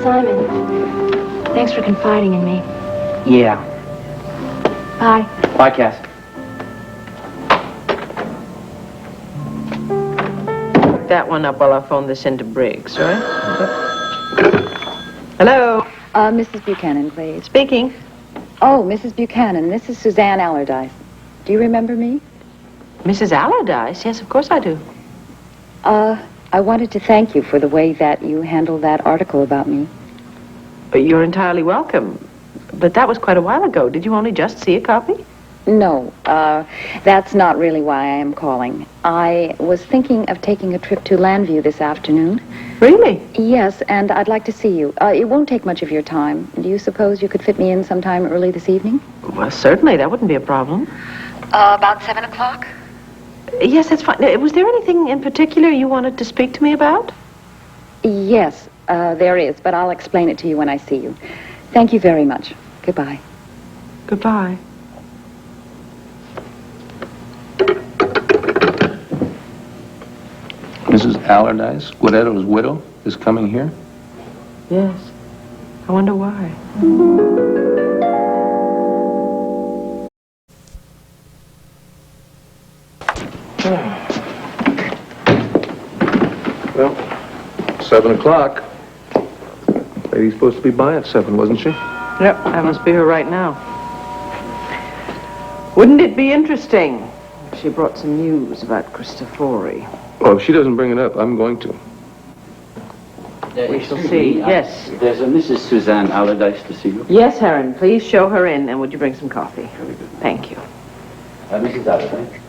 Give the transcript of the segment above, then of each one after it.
Simon, thanks for confiding in me. Yeah. Bye. Bye, Cass. That one up while I phone this into Briggs, right? Hello? Mrs. Buchanan, please. Speaking. Oh, Mrs. Buchanan, this is Suzanne Allardyce. Do you remember me? Mrs. Allardyce? Yes, of course I do. I wanted to thank you for the way that you handled that article about me. You're entirely welcome. But that was quite a while ago. Did you only just see a copy? No, that's not really why I am calling. I was thinking of taking a trip to Llanview this afternoon. Really? Yes, and I'd like to see you. It won't take much of your time. Do you suppose you could fit me in sometime early this evening? Well, certainly. That wouldn't be a problem. About 7 o'clock? Yes, that's fine. Was there anything in particular you wanted to speak to me about? Yes, there is, but I'll explain it to you when I see you. Thank you very much. Goodbye. Goodbye. Mrs. Allardyce, Guidetta's widow, is coming here? Yes. I wonder why. Well, 7 o'clock. Lady's supposed to be by at 7, wasn't she? Yep, that must be her right now. Wouldn't it be interesting if she brought some news about Cristofori? Oh, if she doesn't bring it up, I'm going to. We shall see. Yes. There's a Mrs. Suzanne Allardyce to see you. Yes, Heron. Please show her in, and would you bring some coffee? Very good. Thank you. Mrs. Allardyce.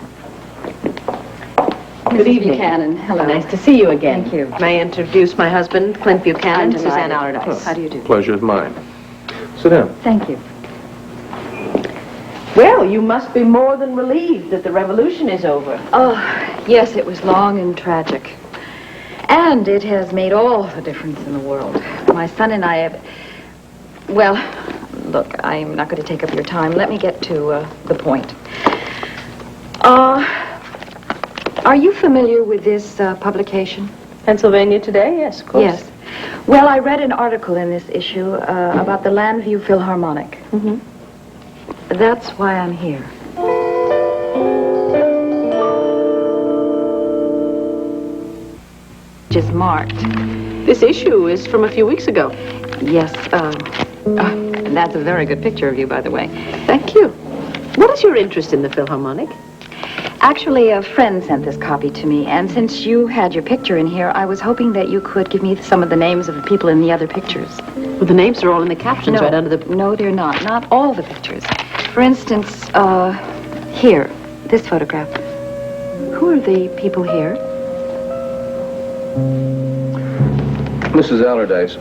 Good evening. Buchanan, hello. Nice to see you again. Thank you. May I introduce my husband, Clint Buchanan, I'm Suzanne delighted. Allardyce. How do you do? Pleasure is mine. Sit down. Thank you. Well, you must be more than relieved that the revolution is over. Oh, yes, it was long and tragic. And it has made all the difference in the world. My son and I have... Well, look, I'm not going to take up your time. Let me get to the point. Are you familiar with this publication? Pennsylvania Today? Yes, of course. Yes. Well, I read an article in this issue about the Llanview Philharmonic. Mm-hmm. That's why I'm here. Just marked. This issue is from a few weeks ago. Yes, that's a very good picture of you, by the way. Thank you. What is your interest in the Philharmonic? Actually, a friend sent this copy to me, and since you had your picture in here, I was hoping that you could give me some of the names of the people in the other pictures. Well, the names are all in the captions right under the... No, they're not. Not all the pictures. For instance, here, this photograph. Who are the people here? Mrs. Allardyce,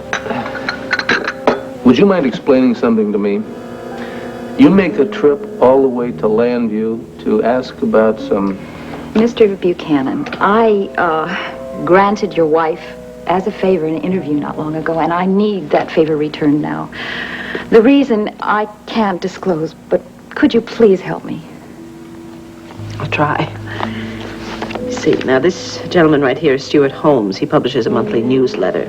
would you mind explaining something to me? You make a trip all the way to Llanview to ask about some... Mr. Buchanan, I granted your wife as a favor an interview not long ago, and I need that favor returned now. The reason I can't disclose, but could you please help me? I'll try. Let's see, now this gentleman right here is Stuart Holmes. He publishes a monthly newsletter.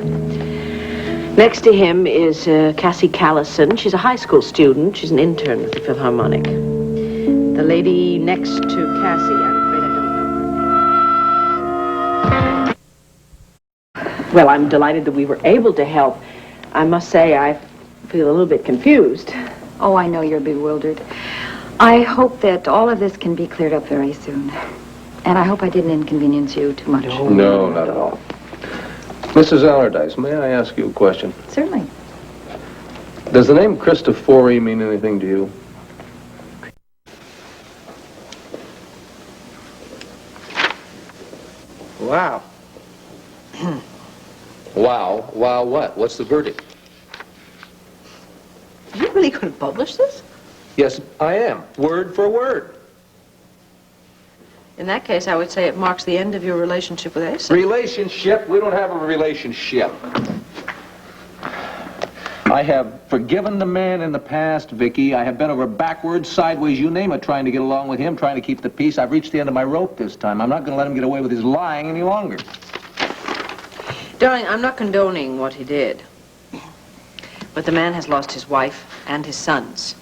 Next to him is Cassie Callison. She's a high school student. She's an intern with the Philharmonic. The lady next to Cassie, I'm afraid I don't know her. Well, I'm delighted that we were able to help. I must say, I feel a little bit confused. Oh, I know you're bewildered. I hope that all of this can be cleared up very soon. And I hope I didn't inconvenience you too much. No, not at all. Mrs. Allardyce, may I ask you a question? Certainly. Does the name Cristofori mean anything to you? Wow. Wow. Wow what? What's the verdict? Are you really going to publish this? Yes, I am. Word for word. In that case, I would say it marks the end of your relationship with Asa. Relationship? We don't have a relationship. I have forgiven the man in the past, Viki. I have been over backwards, sideways, you name it, trying to get along with him, trying to keep the peace. I've reached the end of my rope this time. I'm not going to let him get away with his lying any longer. Darling, I'm not condoning what he did. But the man has lost his wife and his sons.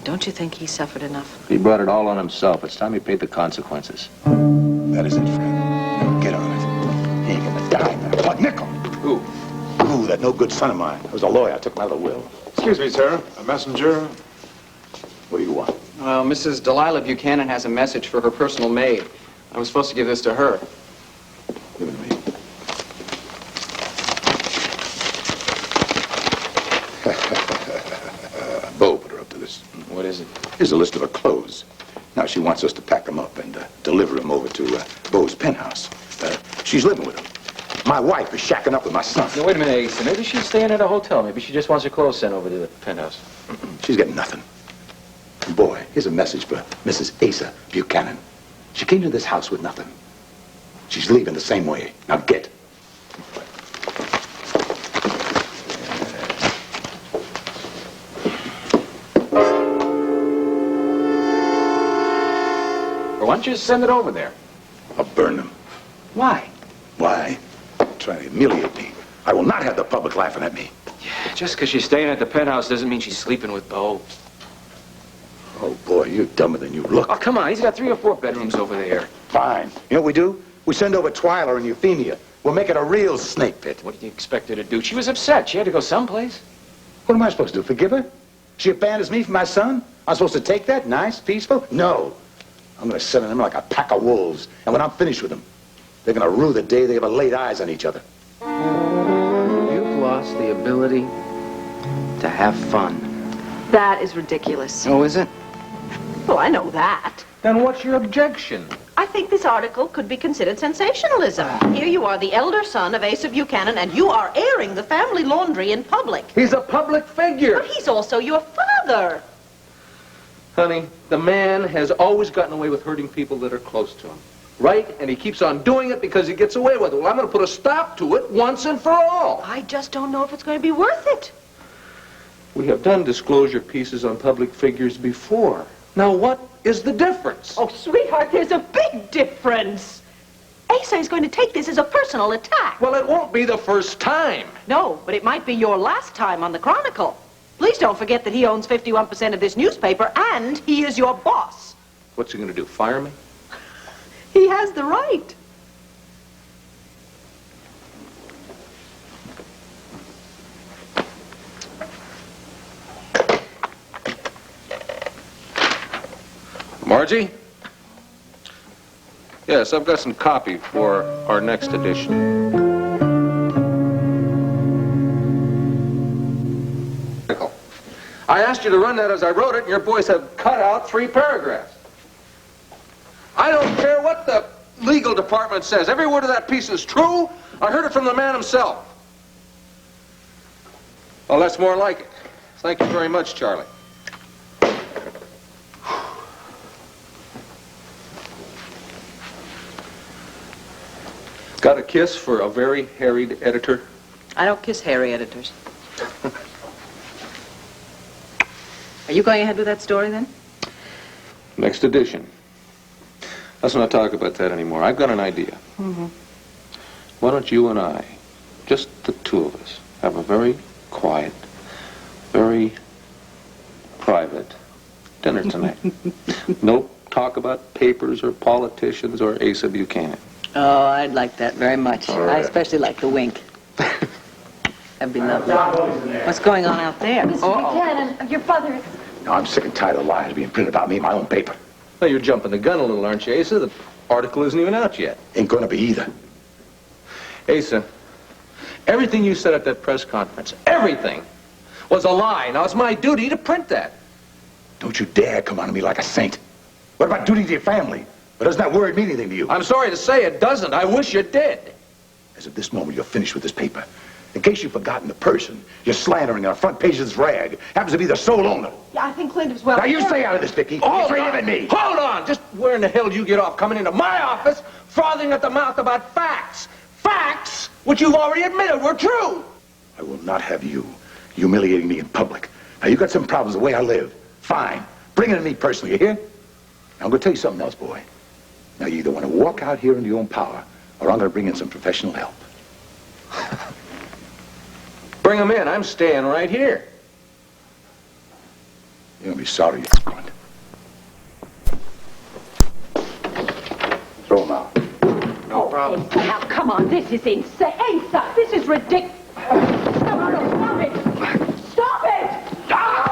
Don't you think he suffered enough? He brought it all on himself. It's time he paid the consequences. That isn't Fred. Now get on it. He ain't gonna die now. What, nickel? Who? Ooh, that no good son of mine. I was a lawyer. I took him out of the will. Excuse me, sir. A messenger? What do you want? Well, Mrs. Delilah Buchanan has a message for her personal maid. I was supposed to give this to her. Give it to me. Bo put her up to this. What is it? Here's a list of her clothes. Now she wants us to pack them up and deliver them over to Bo's penthouse. She's living with him. My wife is shacking up with my son. Now, wait a minute, Asa. Maybe she's staying at a hotel. Maybe she just wants her clothes sent over to the penthouse. She's getting nothing. And boy, here's a message for Mrs. Asa Buchanan. She came to this house with nothing. She's leaving the same way. Now get. Or why don't you just send it over there? I'll burn them. Why? Why? Trying to humiliate me. I will not have the public laughing at me. Just because she's staying at the penthouse doesn't mean she's sleeping with Bo. Oh, boy, you're dumber than you look. Oh, come on. He's got 3 or 4 bedrooms over there. Fine. You know what we do? We send over Twyla and Euphemia. We'll make it a real snake pit. What do you expect her to do? She was upset. She had to go someplace. What am I supposed to do, forgive her? She abandons me for my son? I'm supposed to take that, nice, peaceful? No. I'm going to send them like a pack of wolves. And when I'm finished with them, they're going to rue the day they ever laid eyes on each other. You've lost the ability to have fun. That is ridiculous. Oh, is it? Well, I know that. Then what's your objection? I think this article could be considered sensationalism. Here you are, the elder son of Asa Buchanan, and you are airing the family laundry in public. He's a public figure. But he's also your father. Honey, the man has always gotten away with hurting people that are close to him. Right? And he keeps on doing it because he gets away with it. Well, I'm going to put a stop to it once and for all. I just don't know if it's going to be worth it. We have done disclosure pieces on public figures before. Now, what is the difference? Oh, sweetheart, there's a big difference. Asa is going to take this as a personal attack. Well, it won't be the first time. No, but it might be your last time on the Chronicle. Please don't forget that he owns 51% of this newspaper, and he is your boss. What's he going to do, fire me? He has the right. Margie? Yes, I've got some copy for our next edition. I asked you to run that as I wrote it, and your boys have cut out 3 paragraphs. I don't care what the legal department says. Every word of that piece is true. I heard it from the man himself. Well, that's more like it. Thank you very much, Charlie. Got a kiss for a very harried editor? I don't kiss hairy editors. Are you going ahead with that story, then? Next edition. Let's not talk about that anymore. I've got an idea. Mm-hmm. Why don't you and I, just the 2 of us, have a very quiet, very private dinner tonight? No talk about papers or politicians or Asa Buchanan. Oh, I'd like that very much. All right. I especially like the wink. That'd be lovely. What's going on out there? Mrs. Buchanan, your father is... Now, I'm sick and tired of lies being printed about me in my own paper. Well, you're jumping the gun a little, aren't you, Asa? The article isn't even out yet. Ain't gonna be either. Asa, everything you said at that press conference, everything, was a lie. Now, it's my duty to print that. Don't you dare come on to me like a saint. What about duty to your family? Or doesn't that word mean anything to you? I'm sorry to say it doesn't. I wish it did. As of this moment, you're finished with this paper. In case you've forgotten the person you're slandering on the front page of this rag happens to be the sole owner. Yeah, I think Clint is well... Now, you stay out of this, Vicky. Hold Between on. him and me. Hold on. Just where in the hell do you get off coming into my office, frothing at the mouth about facts? Facts which you've already admitted were true. I will not have you humiliating me in public. Now, you got some problems the way I live. Fine. Bring it to me personally, you hear? Now, I'm going to tell you something else, boy. Now, you either want to walk out here in your own power, or I'm going to bring in some professional help. Bring Bring him in. I'm staying right here. You're gonna be sorry, Clint. Throw him out. No problem. Asa, now come on, this is insane. Asa, this is ridiculous. Stop it! Stop it! Stop it! Stop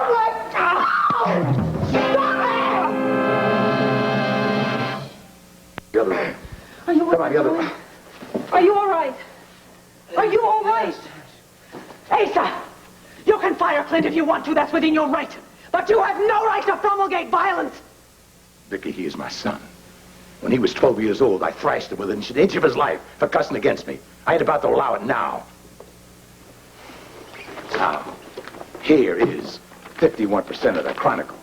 The other way. it! Are you Come on, the other way. Are you all right? Are you all right? Asa, you can fire Clint if you want to. That's within your right. But you have no right to promulgate violence. Vicky, he is my son. When he was 12 years old, I thrashed him within an inch of his life for cussing against me. I ain't about to allow it now. Now, here is 51% of the Chronicle.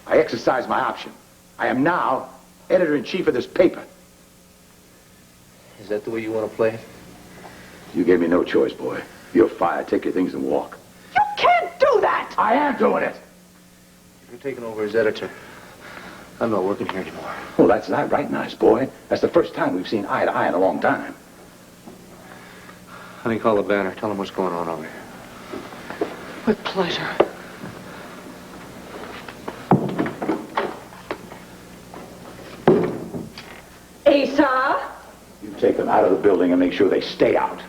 I exercised my option. I am now editor-in-chief of this paper. Is that the way you want to play it? You gave me no choice, boy. You're fired. Take your things and walk. You can't do that! I am doing it. You're taking over as editor. I'm not working here anymore. Well, that's not right, nice boy. That's the first time we've seen eye to eye in a long time. Honey, call the banner. Tell them what's going on over here. With pleasure. Asa? You take them out of the building and make sure they stay out.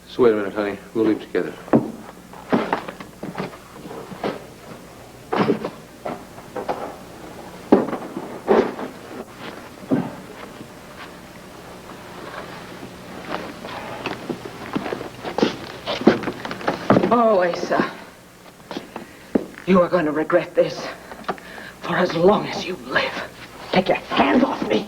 So wait a minute, honey. We'll leave together. Oh, Asa. You are going to regret this for as long as you live. Take your hands off me.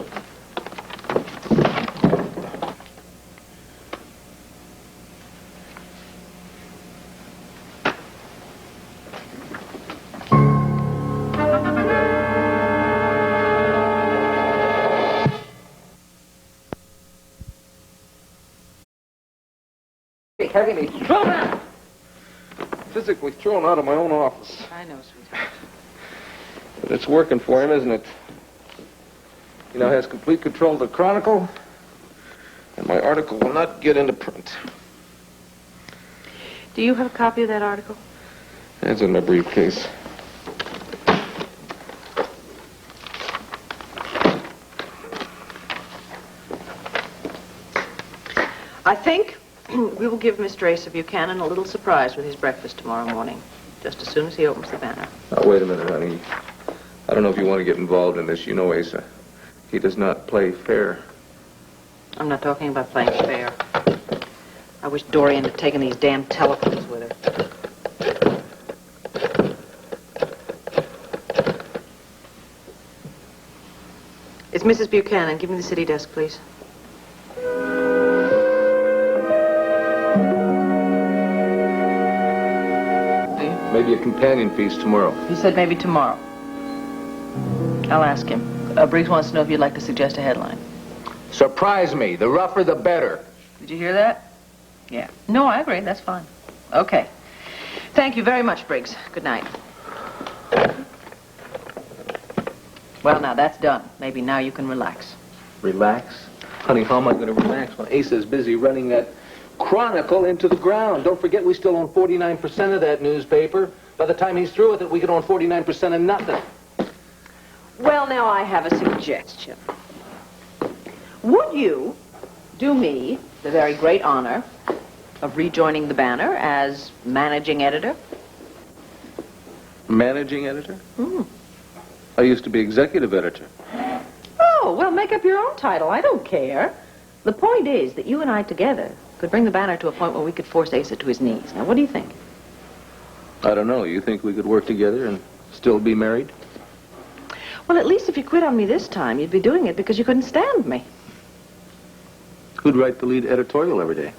Having me thrown out. Physically thrown out of my own office. I know, sweetheart. But it's working for him, isn't it? He now has complete control of the Chronicle, and my article will not get into print. Do you have a copy of that article? It's in my briefcase. I think we will give Mr. Asa Buchanan a little surprise with his breakfast tomorrow morning, just as soon as he opens the banner. Now, wait a minute, honey. I don't know if you want to get involved in this. You know Asa. He does not play fair. I'm not talking about playing fair. I wish Dorian had taken these damn telephones with her. It's Mrs. Buchanan. Give me the city desk, please. Maybe a companion piece tomorrow. He said maybe tomorrow. I'll ask him. Briggs wants to know if you'd like to suggest a headline. Surprise me. The rougher, the better. Did you hear that? Yeah. No, I agree. That's fine. Okay. Thank you very much, Briggs. Good night. Well, now that's done. Maybe now you can relax. Relax? Honey, how am I going to relax when Asa's busy running that Chronicle into the ground? Don't forget we still own 49% of that newspaper. By the time he's through with it, we could own 49% of nothing. Well, now I have a suggestion. Would you do me the very great honor of rejoining the Banner as managing editor? Managing editor? I used to be executive editor. Oh, well, make up your own title. I don't care. The point is that you and I together could bring the Banner to a point where we could force Asa to his knees. Now, what do you think? I don't know. You think we could work together and still be married? Well, at least if you quit on me this time, you'd be doing it because you couldn't stand me. Who'd write the lead editorial every day?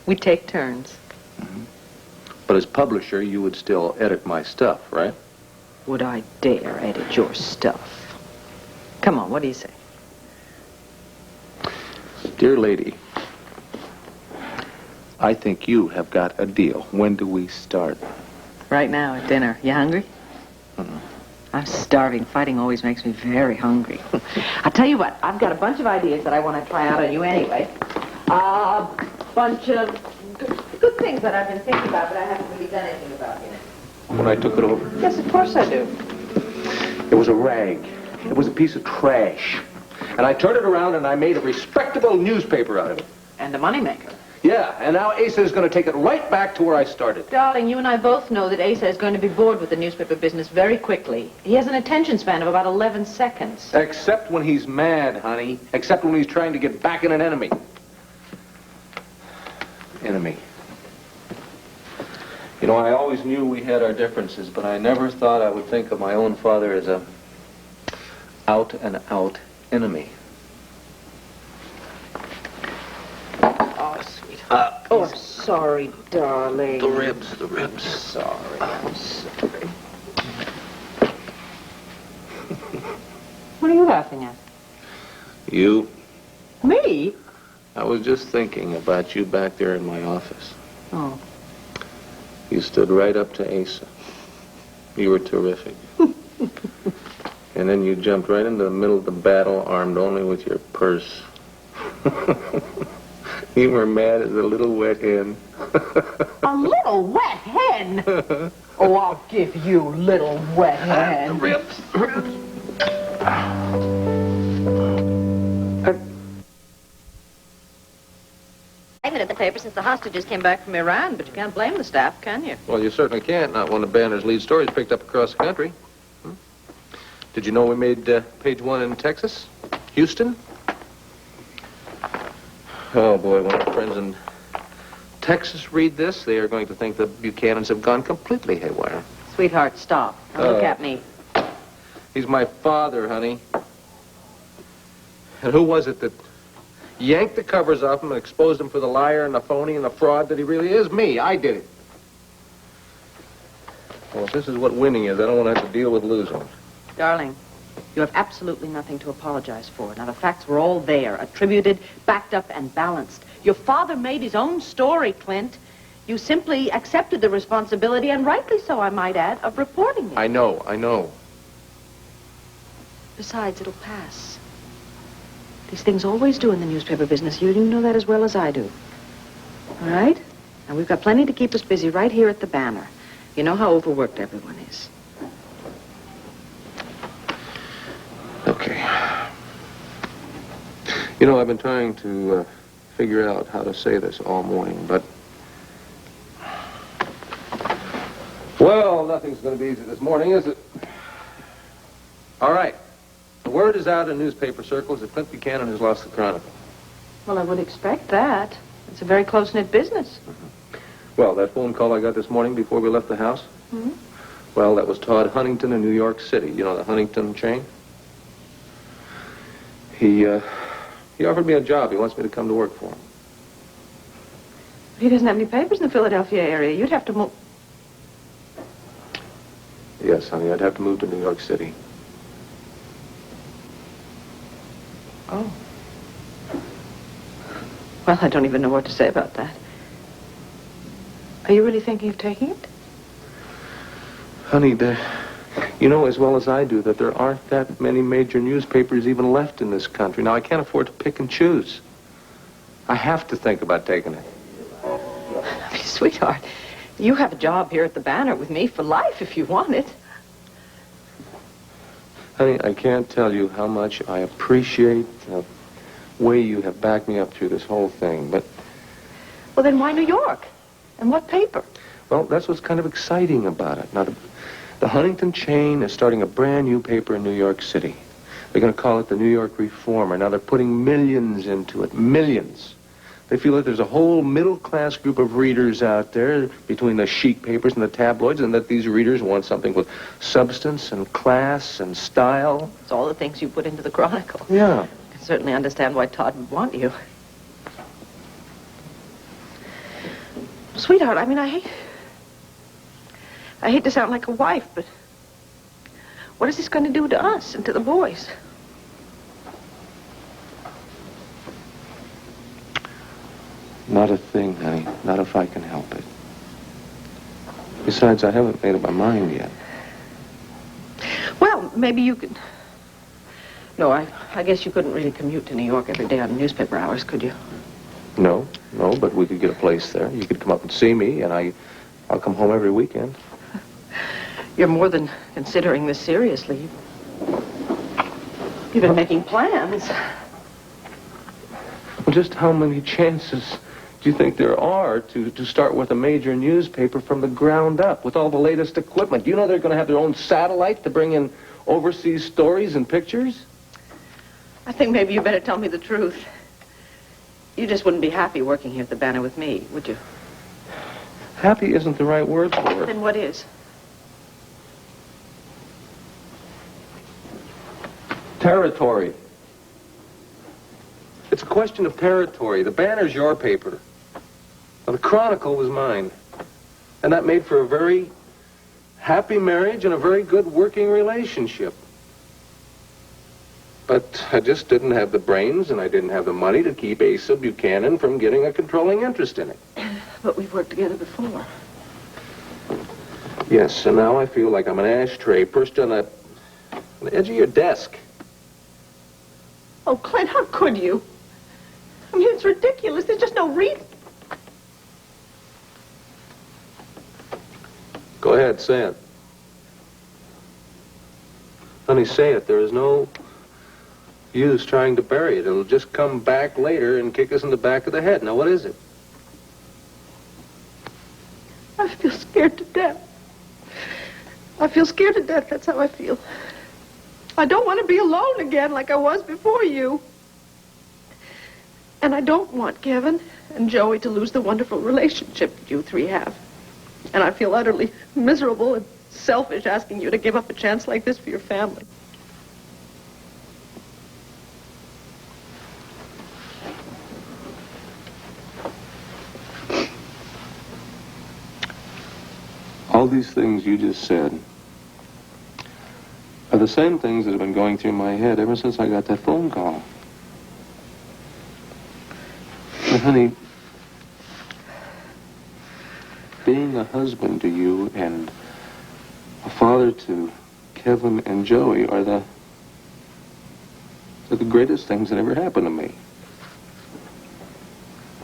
We'd take turns. But as publisher, you would still edit my stuff, right? Would I dare edit your stuff? Come on, what do you say? Dear lady, I think you have got a deal. When do we start? Right now at dinner. You hungry? I'm starving. Fighting always makes me very hungry. I'll tell you what, I've got a bunch of ideas that I want to try out on you anyway. A bunch of things that I've been thinking about, but I haven't really done anything about yet. When I took it over, Yes, of course I do. it was a rag. It was a piece of trash. And I turned it around and I made a respectable newspaper out of it. And a moneymaker. Yeah, and now Asa is going to take it right back to where I started. Darling, you and I both know that Asa is going to be bored with the newspaper business very quickly. He has an attention span of about 11 seconds. Except when he's mad, honey. Except when he's trying to get back at an enemy. Enemy. You know, I always knew we had our differences, but I never thought I would think of my own father as a out-and-out enemy. Oh, sweetheart. I'm sorry, darling. The ribs. Sorry, I'm sorry. What are you laughing at? You? Me? I was just thinking about you back there in my office. Oh. You stood right up to Asa. You were terrific. And then you jumped right into the middle of the battle, armed only with your purse. You were mad as a little wet hen. A little wet hen? Oh, I'll give you, little wet hen. Ribs. I haven't at the paper since the hostages came back from Iran, but you can't blame the staff, can you? Well, you certainly can't, not when the Banner's lead story is picked up across the country. Did you know we made page 1 in Texas? Houston? Oh, boy, when our friends in Texas read this, they are going to think the Buchanans have gone completely haywire. Sweetheart, stop. Now look at me. He's my father, honey. And who was it that yanked the covers off him and exposed him for the liar and the phony and the fraud that he really is? Me. I did it. Well, if this is what winning is, I don't want to have to deal with losing. Darling, you have absolutely nothing to apologize for. Now, the facts were all there, attributed, backed up, and balanced. Your father made his own story, Clint. You simply accepted the responsibility, and rightly so, I might add, of reporting it. I know. Besides, it'll pass. These things always do in the newspaper business. You know that as well as I do. All right? Now, we've got plenty to keep us busy right here at the Banner. You know how overworked everyone is. Okay. You know, I've been trying to figure out how to say this all morning, but... Well, nothing's going to be easy this morning, is it? All right. The word is out in newspaper circles that Clint Buchanan has lost the Chronicle. Well, I would expect that. It's a very close-knit business. Well, that phone call I got this morning before we left the house? Mm-hmm. Well, that was Todd Huntington in New York City. You know the Huntington chain? He offered me a job. He wants me to come to work for him. He doesn't have any papers in the Philadelphia area. You'd have to move... Yes, honey, I'd have to move to New York City. Oh. Well, I don't even know what to say about that. Are you really thinking of taking it? Honey, you know as well as I do that there aren't that many major newspapers even left in this country. Now, I can't afford to pick and choose. I have to think about taking it. Sweetheart, you have a job here at the Banner with me for life if you want it. Honey, I can't tell you how much I appreciate the way you have backed me up through this whole thing, but... Well, then why New York? And what paper? Well, that's what's kind of exciting about it. Now, the Huntington chain is starting a brand new paper in New York City. They're going to call it the New York Reformer. Now, they're putting millions into it, millions. They feel that there's a whole middle-class group of readers out there between the chic papers and the tabloids, and that these readers want something with substance and class and style. It's all the things you put into the Chronicle. Yeah. I can certainly understand why Todd would want you. Sweetheart, I mean, I hate to sound like a wife, but what is this going to do to us and to the boys? Not a thing, honey. Not if I can help it. Besides, I haven't made up my mind yet. Well, maybe you could... No, I guess you couldn't really commute to New York every day on newspaper hours, could you? No, but we could get a place there. You could come up and see me, and I'll come home every weekend. You're more than considering this seriously. You've been making plans. Well, just how many chances do you think there are to start with a major newspaper from the ground up with all the latest equipment? Do you know they're going to have their own satellite to bring in overseas stories and pictures? I think maybe you better tell me the truth. You just wouldn't be happy working here at the Banner with me, would you? Happy isn't the right word for it. Then what is? Territory. It's a question of territory. The Banner's your paper. Now, the Chronicle was mine. And that made for a very happy marriage and a very good working relationship. But I just didn't have the brains and I didn't have the money to keep Asa Buchanan from getting a controlling interest in it. But we've worked together before. Yes, and now I feel like I'm an ashtray perched on the edge of your desk. Oh, Clint, how could you? I mean, it's ridiculous. There's just no reason. Go ahead, say it. Honey, say it. There is no use trying to bury it. It'll just come back later and kick us in the back of the head. Now, what is it? I feel scared to death. I feel scared to death. That's how I feel. I don't want to be alone again like I was before you. And I don't want Kevin and Joey to lose the wonderful relationship that you three have. And I feel utterly miserable and selfish asking you to give up a chance like this for your family. All these things you just said are the same things that have been going through my head ever since I got that phone call. But honey, being a husband to you and a father to Kevin and Joey are the greatest things that ever happened to me.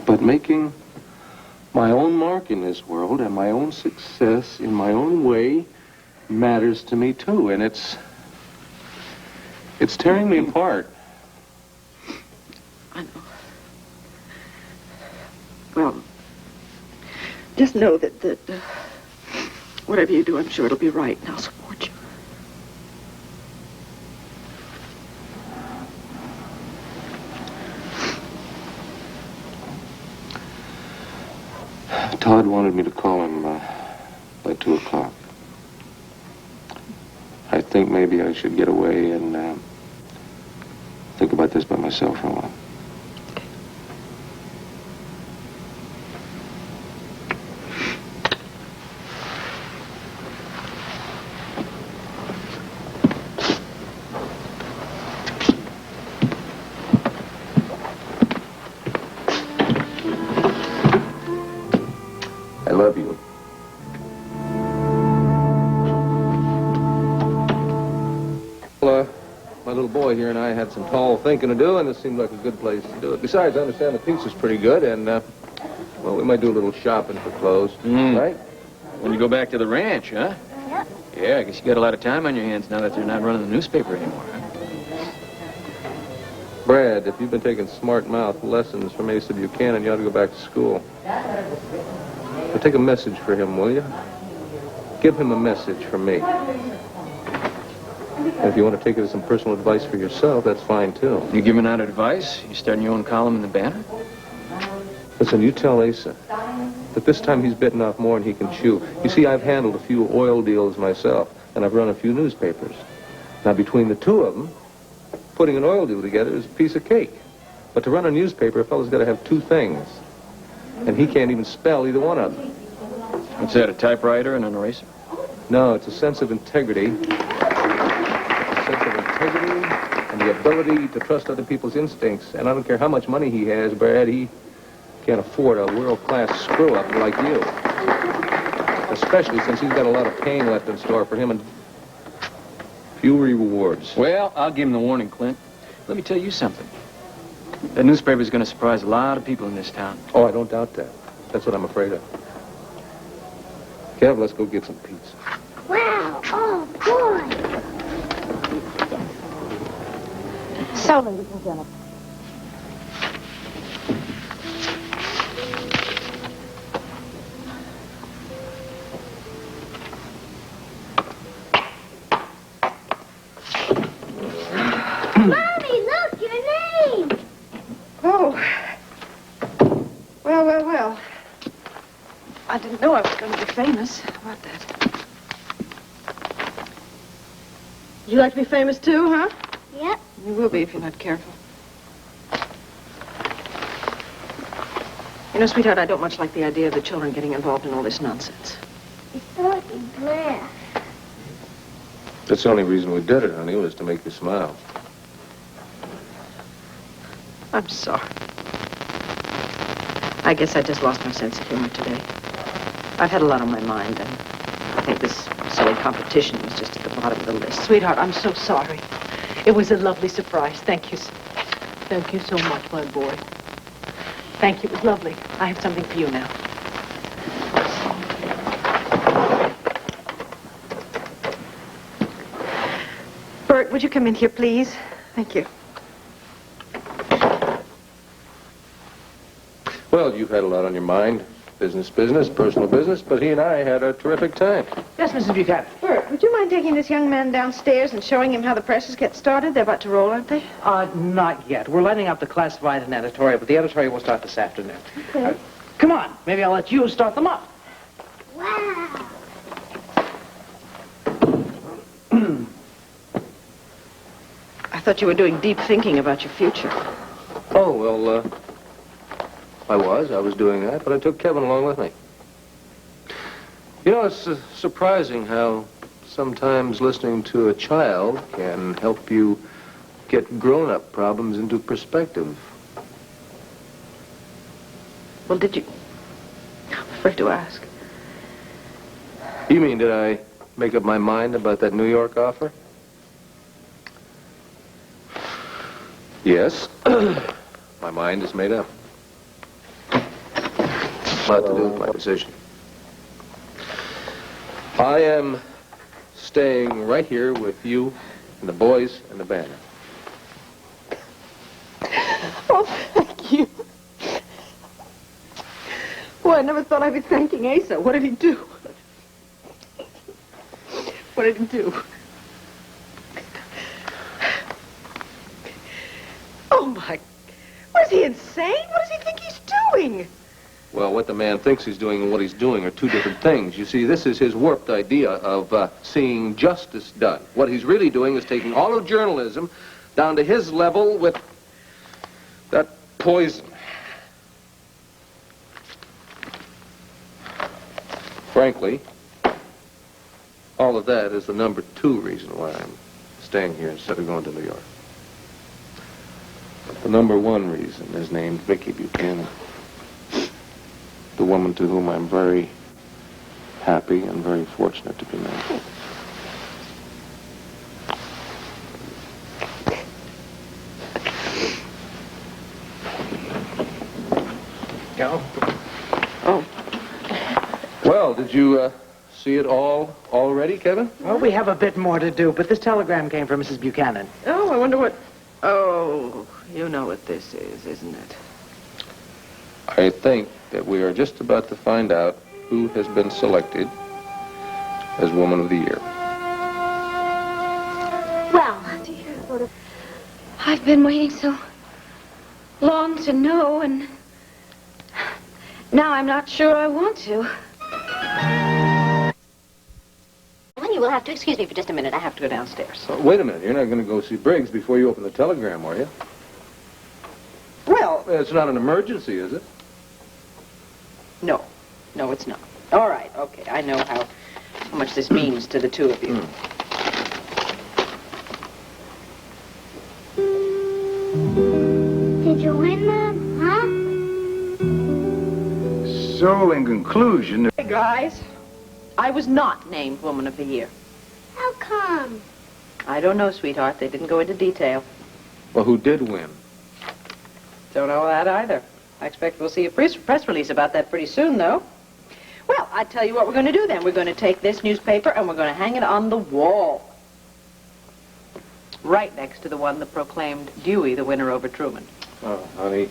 But making my own mark in this world and my own success in my own way matters to me too, and it's tearing me apart. I know. Well, just know that whatever you do, I'm sure it'll be right, and I'll support you. Todd wanted me to call him by 2 o'clock. I think maybe I should get away and think about this by myself for a while. I love you. My little boy here and I had some tall thinking to do, and this seemed like a good place to do it. Besides, I understand the pizza's pretty good, and, well, we might do a little shopping for clothes, right? When you go back to the ranch, huh? Yeah. Yeah, I guess you got a lot of time on your hands now that they're not running the newspaper anymore, huh? Brad, if you've been taking smart mouth lessons from Asa Buchanan, you ought to go back to school. But take a message for him, will you? Give him a message from me. And if you want to take it as some personal advice for yourself, that's fine, too. You giving out advice? You starting your own column in the Banner? Listen, you tell Asa that this time he's bitten off more than he can chew. You see, I've handled a few oil deals myself, and I've run a few newspapers. Now, between the two of them, putting an oil deal together is a piece of cake. But to run a newspaper, a fellow's got to have two things. And he can't even spell either one of them. What's that, a typewriter and an eraser? No, it's a sense of integrity. And the ability to trust other people's instincts. And I don't care how much money he has, Brad, he can't afford a world-class screw-up like you. Especially since he's got a lot of pain left in store for him and few rewards. Well, I'll give him the warning, Clint. Let me tell you something. That newspaper's going to surprise a lot of people in this town. Oh, I don't doubt that. That's what I'm afraid of. Kev, let's go get some pizza. Wow. Oh, boy. So, ladies and gentlemen. Mommy, look, your name. Oh. Well. I didn't know I was going to be famous. How about that? Would you like to be famous too, huh? Yep. You will be if you're not careful. You know, sweetheart, I don't much like the idea of the children getting involved in all this nonsense. It's so glare. That's the only reason we did it, honey, was to make you smile. I'm sorry. I guess I just lost my sense of humor today. I've had a lot on my mind, and I think this silly competition was just at the bottom of the list. Sweetheart, I'm so sorry. It was a lovely surprise. Thank you. Thank you so much, my boy. Thank you. It was lovely. I have something for you now. Bert, would you come in here, please? Thank you. Well, you've had a lot on your mind. Business, personal business, but he and I had a terrific time. Yes, Mrs. Buchanan. Bert, would you mind taking this young man downstairs and showing him how the presses get started? They're about to roll, aren't they? Not yet. We're lining up the classified and editorial, but the editorial will start this afternoon. Okay. Come on. Maybe I'll let you start them up. Wow. I thought you were doing deep thinking about your future. Oh, well, I was doing that, but I took Kevin along with me. You know, it's surprising how sometimes listening to a child can help you get grown-up problems into perspective. Well, did you... I'm afraid to ask. You mean, did I make up my mind about that New York offer? Yes. My mind is made up. A lot to do with my decision. I am staying right here with you and the boys and the band. Oh, thank you. Boy, I never thought I'd be thanking Asa. What did he do? What did he do? Oh, my... Was he insane? What does he think he's doing? Well, what the man thinks he's doing and what he's doing are two different things. You see, this is his warped idea of seeing justice done. What he's really doing is taking all of journalism down to his level with that poison. Frankly, all of that is the number 2 reason why I'm staying here instead of going to New York. The number 1 reason is named Viki Buchanan. The woman to whom I'm very happy and very fortunate to be married. Go. Oh. Well, did you see it all already, Kevin? Well, we have a bit more to do, but this telegram came from Mrs. Buchanan. Oh, I wonder what... Oh, you know what this is, isn't it? I think that we are just about to find out who has been selected as Woman of the Year. Well, I've been waiting so long to know, and now I'm not sure I want to. Well, you will have to excuse me for just a minute. I have to go downstairs. Wait a minute. You're not going to go see Briggs before you open the telegram, are you? Well... It's not an emergency, is it? No. No, it's not. All right, okay. I know how much this means to the two of you. did you win, Mom? Huh? So, in conclusion... Hey, guys. I was not named Woman of the Year. How come? I don't know, sweetheart. They didn't go into detail. Well, who did win? Don't know that either. I expect we'll see a press release about that pretty soon, though. Well, I tell you what we're going to do then. We're going to take this newspaper and we're going to hang it on the wall. Right next to the one that proclaimed Dewey the winner over Truman. Oh, honey.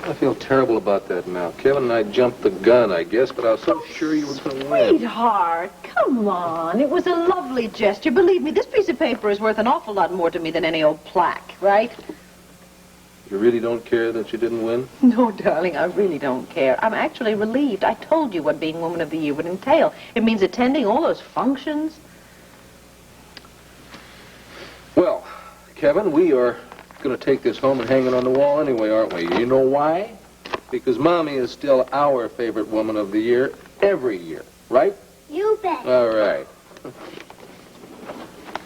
I feel terrible about that now. Kevin and I jumped the gun, I guess, but I was so sure you were going to win. Sweetheart, come on. It was a lovely gesture. Believe me, this piece of paper is worth an awful lot more to me than any old plaque, right? You really don't care that you didn't win? No, darling, I really don't care. I'm actually relieved. I told you what being Woman of the Year would entail. It means attending all those functions. Well, Kevin, we are going to take this home and hang it on the wall anyway, aren't we? You know why? Because Mommy is still our favorite Woman of the Year every year, right? You bet. All right.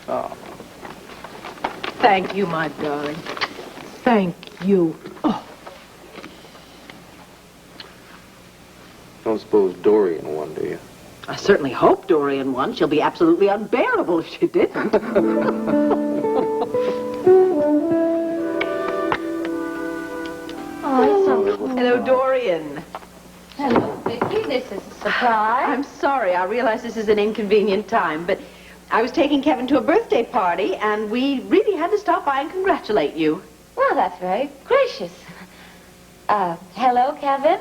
Oh. Thank you, my darling. Thank you. Oh. Don't suppose Dorian won, do you? I certainly hope Dorian won. She'll be absolutely unbearable if she didn't. Hello, Dorian. Hello, Viki. This is a surprise. I'm sorry. I realize this is an inconvenient time, but I was taking Kevin to a birthday party, and we really had to stop by and congratulate you. Well, that's very gracious. Hello, Kevin.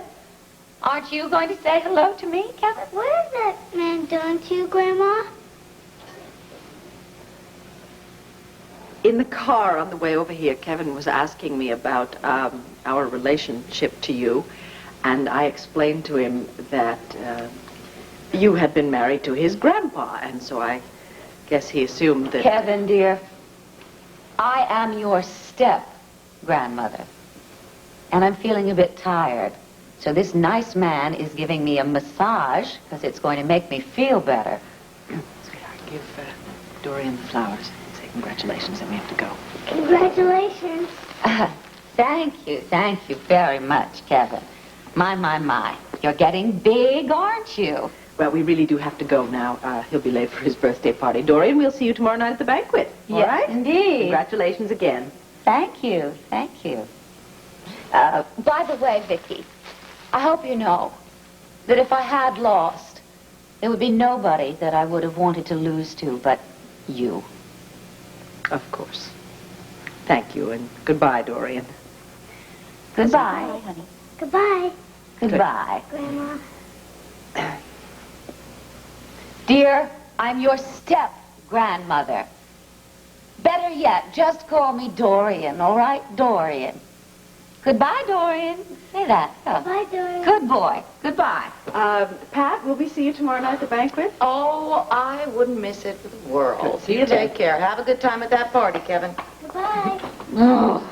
Aren't you going to say hello to me, Kevin? What is that man doing to you, Grandma? In the car on the way over here, Kevin was asking me about our relationship to you, and I explained to him that you had been married to his grandpa, and so I guess he assumed that... Kevin, dear, I am your step-grandmother, and I'm feeling a bit tired. So this nice man is giving me a massage because it's going to make me feel better. Sweetheart, give Dorian the flowers. Say congratulations, and we have to go. Congratulations. Thank you very much, Kevin. My. You're getting big, aren't you? Well, we really do have to go now. He'll be late for his birthday party. Dorian, we'll see you tomorrow night at the banquet. All right? Indeed. Congratulations again. Thank you. By the way, Viki, I hope you know that if I had lost, there would be nobody that I would have wanted to lose to but you. Of course. Thank you, and goodbye, Dorian. Goodbye, honey. Goodbye. Goodbye. Grandma. Dear, I'm your step-grandmother. Better yet, just call me Dorian, all right? Dorian. Goodbye, Dorian. Say that. Goodbye, Dorian. Good boy. Goodbye. Pat, will we see you tomorrow night at the banquet? Oh, I wouldn't miss it for the world. See you You then. take care. Have a good time at that party, Kevin. Goodbye. Oh.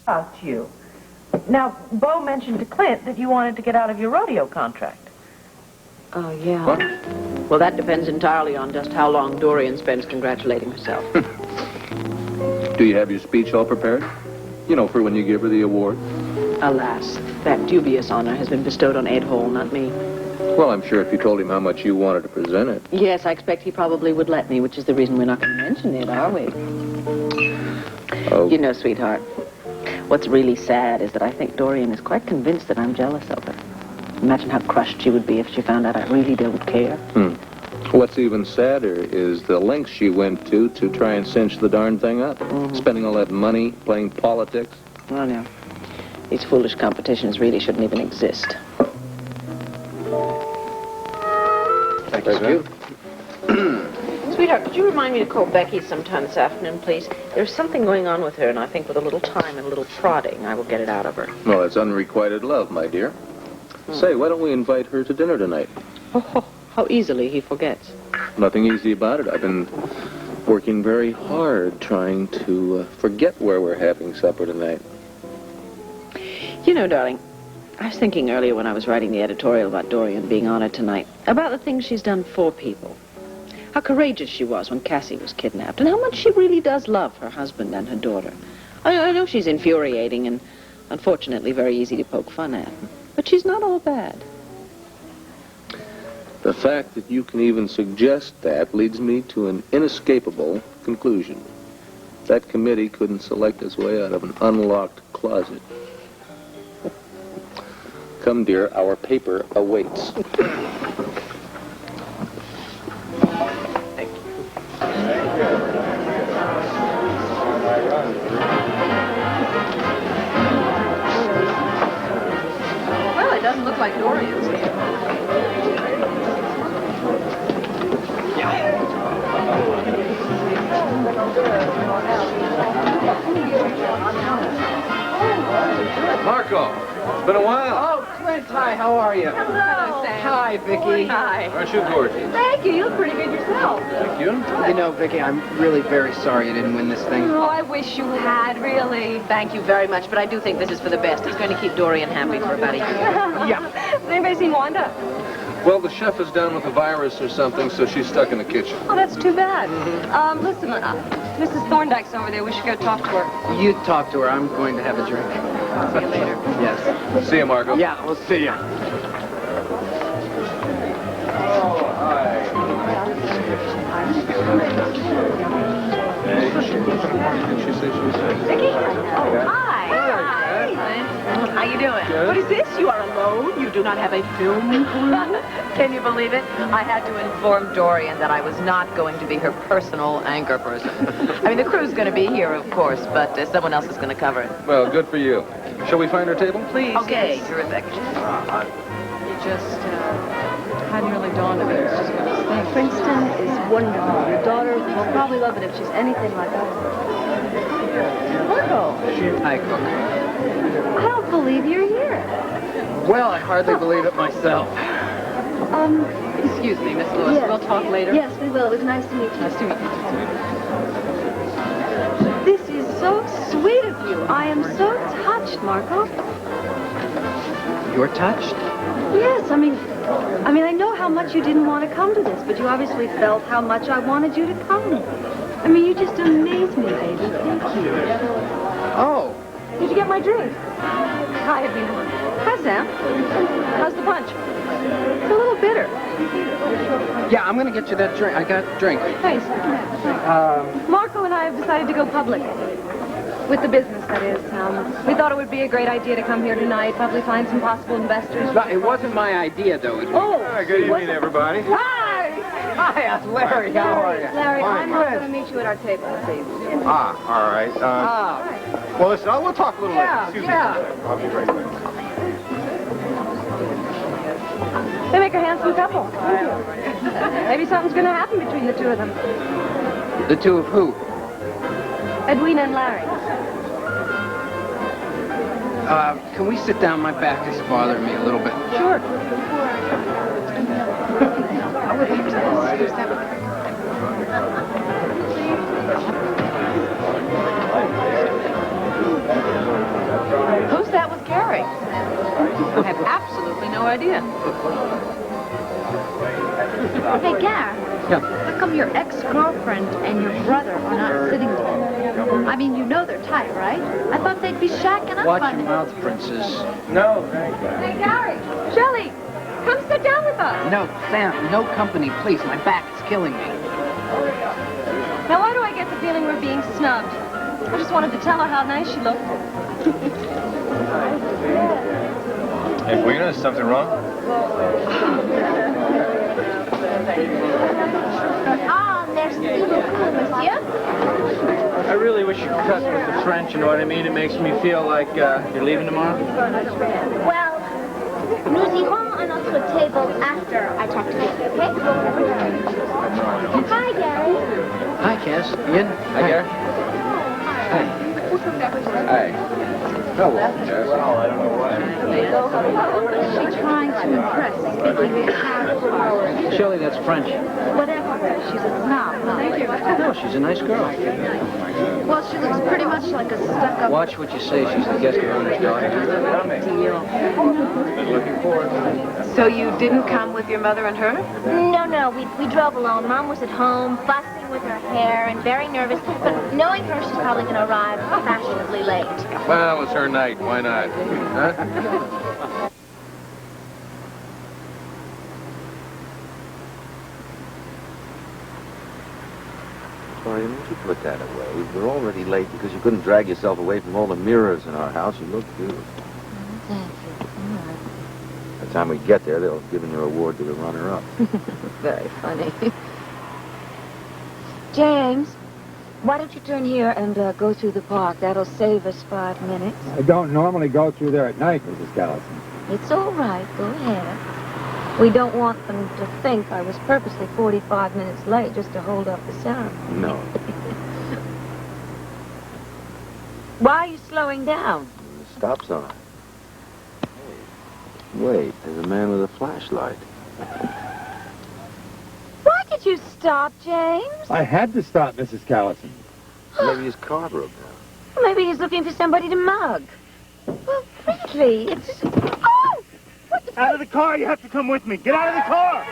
About you. Now, Bo mentioned to Clint that you wanted to get out of your rodeo contract. Oh, yeah. What? Well, that depends entirely on just how long Dorian spends congratulating herself. Do you have your speech all prepared? You know, for when you give her the award? Alas, that dubious honor has been bestowed on Ed Hall, not me. Well, I'm sure if you told him how much you wanted to present it. Yes, I expect he probably would let me, which is the reason we're not going to mention it, are we? Oh. You know, sweetheart, what's really sad is that I think Dorian is quite convinced that I'm jealous of her. Imagine how crushed she would be if she found out I really don't care. What's even sadder is the lengths she went to try and cinch the darn thing up. Spending all that money, playing politics. Oh, no. These foolish competitions really shouldn't even exist. Thank you. Sweetheart, could you remind me to call Becky sometime this afternoon, please? There's something going on with her, and I think with a little time and a little prodding, I will get it out of her. Well, it's unrequited love, my dear. Say, why don't we invite her to dinner tonight? Oh, how easily he forgets. Nothing easy about it. I've been working very hard trying to forget where we're having supper tonight. You know, darling, I was thinking earlier when I was writing the editorial about Dorian being honored tonight, about the things she's done for people. How courageous she was when Cassie was kidnapped, and how much she really does love her husband and her daughter. I know she's infuriating and, unfortunately, very easy to poke fun at. But she's not all bad. The fact that you can even suggest that leads me to an inescapable conclusion. That committee couldn't select its way out of an unlocked closet. Come, dear, our paper awaits. Well, it doesn't look like Dorian's here. Marco, it's been a while. Oh, Clint, hi, how are you? Hello, Sam. Hi, Vicky. Hi. Aren't you gorgeous? Thank you. You look pretty good yourself. Thank you. You know, Vicky, I'm really very sorry you didn't win this thing. Oh, I wish you had, really. Thank you very much, but I do think this is for the best. It's going to keep Dorian happy for about a year. Yeah. Has anybody seen Wanda? Well, the chef is down with a virus or something, so she's stuck in the kitchen. Oh, that's too bad. Listen, Mrs. Thorndyke's over there. We should go talk to her. You talk to her. I'm going to have a drink. See you later. Yes. See you, Marco. Yeah, we'll see you. Vicky? Oh, hi. How you doing? Good. What is this? You are alone? You do not have a film crew? Can you believe it? I had to inform Dorian that I was not going to be her personal anchor person. I mean, the crew's going to be here, of course, but someone else is going to cover it. Well, good for you. Shall we find our table? Please. Okay, Yes. terrific. It just hadn't really dawned on me. It's just one of those things. Princeton is wonderful. Your daughter will probably love it if she's anything like us. Marco, Hi, Cook. I don't believe you're here. Well, I hardly believe it myself. Excuse me, Miss Lewis. Yes. We'll talk later. Yes, we will. It was nice to meet you. Nice to meet you. This is so sweet of you. I am so touched, Marco. You're touched? Yes, I mean, I know how much you didn't want to come to this, but you obviously felt how much I wanted you to come. I mean, you just amaze me, baby. Thank you. Oh. Did you get my drink? Hi, Edwina. Hi, Sam. How's the punch? It's a little bitter. Yeah, I'm going to get you that drink. I got a drink. Thanks. Marco and I have decided to go public. With the business, that is. We thought it would be a great idea to come here tonight, probably find some possible investors. It wasn't my idea, though. Good evening, everybody. Hi! Hi, Larry. How are you? Larry, Fine. I'm going to meet you at our table this evening. All right. Well, listen, we'll talk a little later. Excuse me. I'll be right back. They make a handsome couple. Maybe something's going to happen between the two of them. The two of who? Edwina and Larry. Can we sit down? My back is bothering me a little bit. Sure. Who's that with Gary? I have absolutely no idea. Hey, Gar. Yeah. How come your ex-girlfriend and your brother are not sitting together? I mean, you know they're tight, right? I thought they'd be shacking up Watch on your it. mouth, princess. No. Hey, Gary! Shelley! Come sit down with us! No, Sam, no company, please. My back is killing me. Now, why do I get the feeling we're being snubbed? I just wanted to tell her how nice she looked. Edwina, is something wrong? Ah, merci beaucoup, monsieur. I really wish you could cut with the French, you know what I mean? It makes me feel like you're leaving tomorrow. Well, nous irons à notre table after I talk to you, okay? Hi, Gary. Hi, Cass. Ian? Hi, Gary. Hi. Hi. Hello, Jess. Is she trying to impress? Speaking in character? Shelley, that's French. Whatever. She's a snob. No, she's a nice girl. Well, she looks pretty much like a stuck-up... Watch what you say. She's the guest of honor's daughter. Looking forward. So you didn't come with your mother and her? No, we drove alone. Mom was at home, fussing with her hair and very nervous. But knowing her, she's probably going to arrive fashionably late. Well, it's her night. Why not? Huh? Why don't you put that away? We're already late because you couldn't drag yourself away from all the mirrors in our house. You look beautiful. Thank you. By the time we get there, they'll have given your award to the runner-up. Very funny. James, why don't you turn here and go through the park? That'll save us 5 minutes. I don't normally go through there at night, Mrs. Callison. It's all right. Go ahead. We don't want them to think I was purposely 45 minutes late just to hold up the ceremony. No. Why are you slowing down? Stop sign. Hey, wait, there's a man with a flashlight. Why did you stop, James? I had to stop, Mrs. Callison. Maybe his car broke down. Maybe he's looking for somebody to mug. Well, really, it's... Oh! What the... Out of the car! You have to come with me! Get out of the car!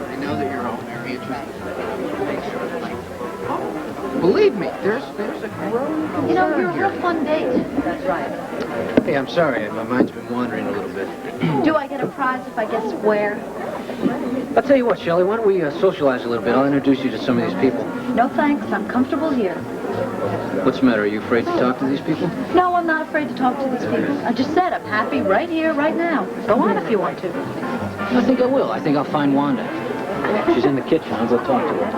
I know that you're home, Mary. Believe me, there's a grown... You know, you're a real fun date. That's right. Hey, I'm sorry. My mind's been wandering a little bit. Do I get a prize if I guess where? I'll tell you what, Shelley, why don't we socialize a little bit? I'll introduce you to some of these people. No, thanks. I'm comfortable here. What's the matter? Are you afraid to talk to these people? No, I'm not afraid to talk to these people. I just said I'm happy right here, right now. Go on if you want to. I think I will. I think I'll find Wanda. She's in the kitchen. I'll go talk to her.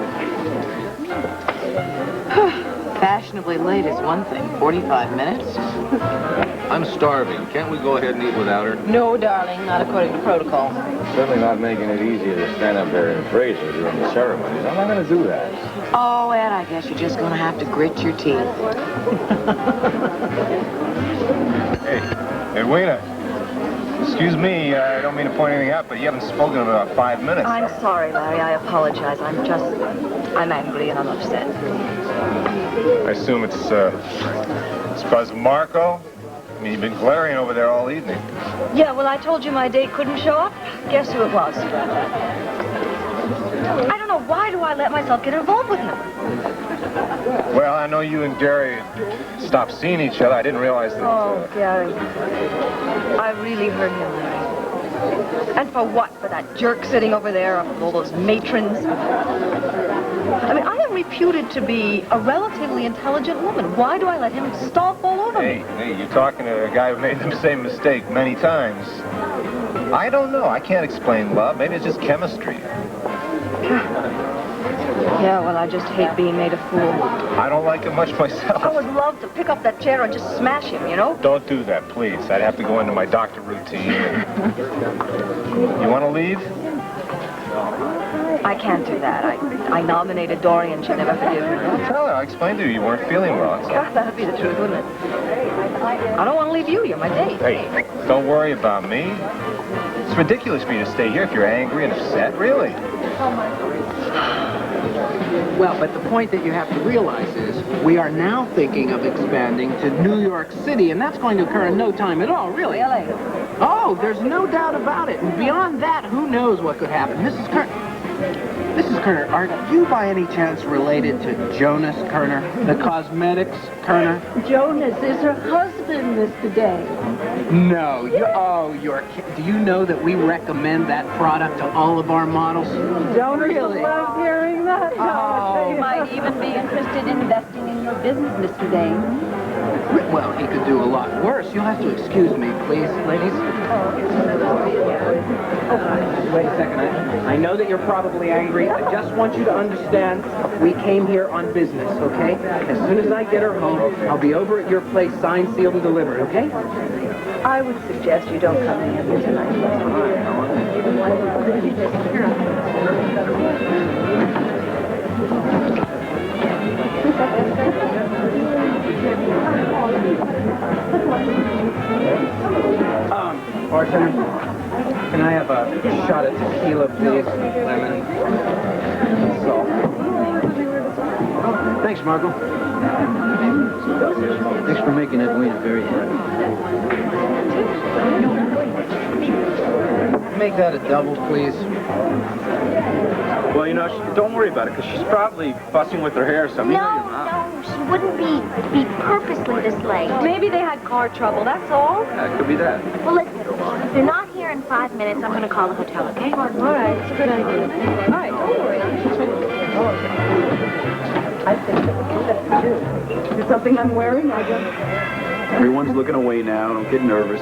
Fashionably late is one thing. 45 minutes? I'm starving. Can't we go ahead and eat without her? No, darling, not according to protocol. Certainly not making it easier to stand up there and praise her during the ceremonies. I'm not going to do that. Oh, Ed, I guess you're just going to have to grit your teeth. Hey, Edwina. Excuse me, I don't mean to point anything out, but you haven't spoken in about 5 minutes. I'm sorry, Larry. I apologize. I'm angry and I'm upset. I assume it's because of Marco? I mean, you've been glaring over there all evening. Yeah, well, I told you my date couldn't show up. Guess who it was? I don't know. Why do I let myself get involved with him? Well, I know you and Gary stopped seeing each other. I didn't realize that... Oh, Gary. I really hurt him, Larry. And for what? For that jerk sitting over there with all those matrons? I mean, I am reputed to be a relatively intelligent woman. Why do I let him stomp all over me? Hey, you're talking to a guy who made the same mistake many times. I don't know. I can't explain love. Maybe it's just chemistry. Yeah, well, I just hate being made a fool. I don't like it much myself. I would love to pick up that chair and just smash him, you know? Don't do that, please. I'd have to go into my doctor routine. You want to leave? I can't do that. I nominated Dorian. She'd never forgive me. Tell her. I explained to you weren't feeling well. God, that'd be the truth, wouldn't it? I don't want to leave you. You're my date. Hey, don't worry about me. It's ridiculous for you to stay here if you're angry and upset, really. Well, but the point that you have to realize is we are now thinking of expanding to New York City, and that's going to occur in no time at all, really. Really? Oh, there's no doubt about it. And beyond that, who knows what could happen. Mrs. Kerner, are you by any chance related to Jonas Kerner, the cosmetics Kerner? Jonas is her husband, Mr. Day. No. Do you know that we recommend that product to all of our models? Don't really love hearing that. You might even be interested in investing in your business, Mr. Day. Well, he could do a lot worse. You'll have to excuse me, please, ladies. Wait a second. I know that you're probably angry. I just want you to understand we came here on business, okay? As soon as I get her home, I'll be over at your place, signed, sealed, and delivered, okay? I would suggest you don't come in here tonight. Bartender, can I have a shot of tequila, please? Lemon, salt. Thanks, Marco. Thanks for making Edwina very happy. Make that a double, please. Well, you know, don't worry about it, because she's probably fussing with her hair or something. No, she wouldn't be purposely this late. Maybe they had car trouble, that's all. That could be that. Well, listen, they're not here in 5 minutes. I'm going to call the hotel, okay? All right, it's a good idea. All right, don't worry. I think that would do that too. Is it something I'm wearing? I don't... Everyone's looking away now. Don't get nervous.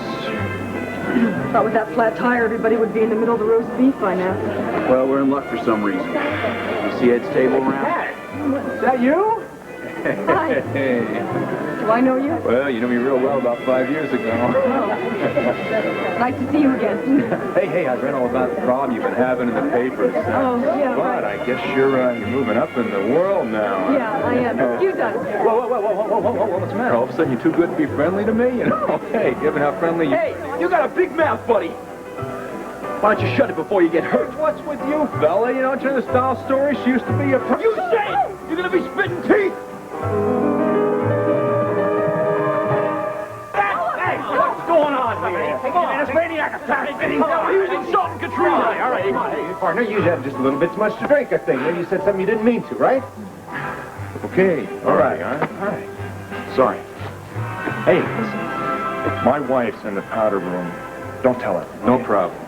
Thought with that flat tire, everybody would be in the middle of the roast beef by now. Well, we're in luck for some reason. You see Ed's table around? Hey, is that you? Hi. Hey. Do I know you? Well, you knew me real well about 5 years ago. Nice to see you again. Hey, I read all about the problem you've been having in the papers. Oh, yeah. But I guess you're moving up in the world now. Yeah, I am. You done. Whoa, what's the matter? All of a sudden you're too good to be friendly to me? You know, hey, given how friendly you... Hey, you got a big mouth, buddy. Why don't you shut it before you get hurt? What's with you, fella? You don't hear the style story? She used to be a... You say it! You're gonna be spitting teeth! What's going on here? Come on, this maniac attack! He was insulting Katrina! All right, come on. Hey, partner, you had just a little bit too much to drink, I think. Maybe you said something you didn't mean to, right? Okay, All right. sorry. Hey, listen. My wife's in the powder room. Don't tell her. No problem.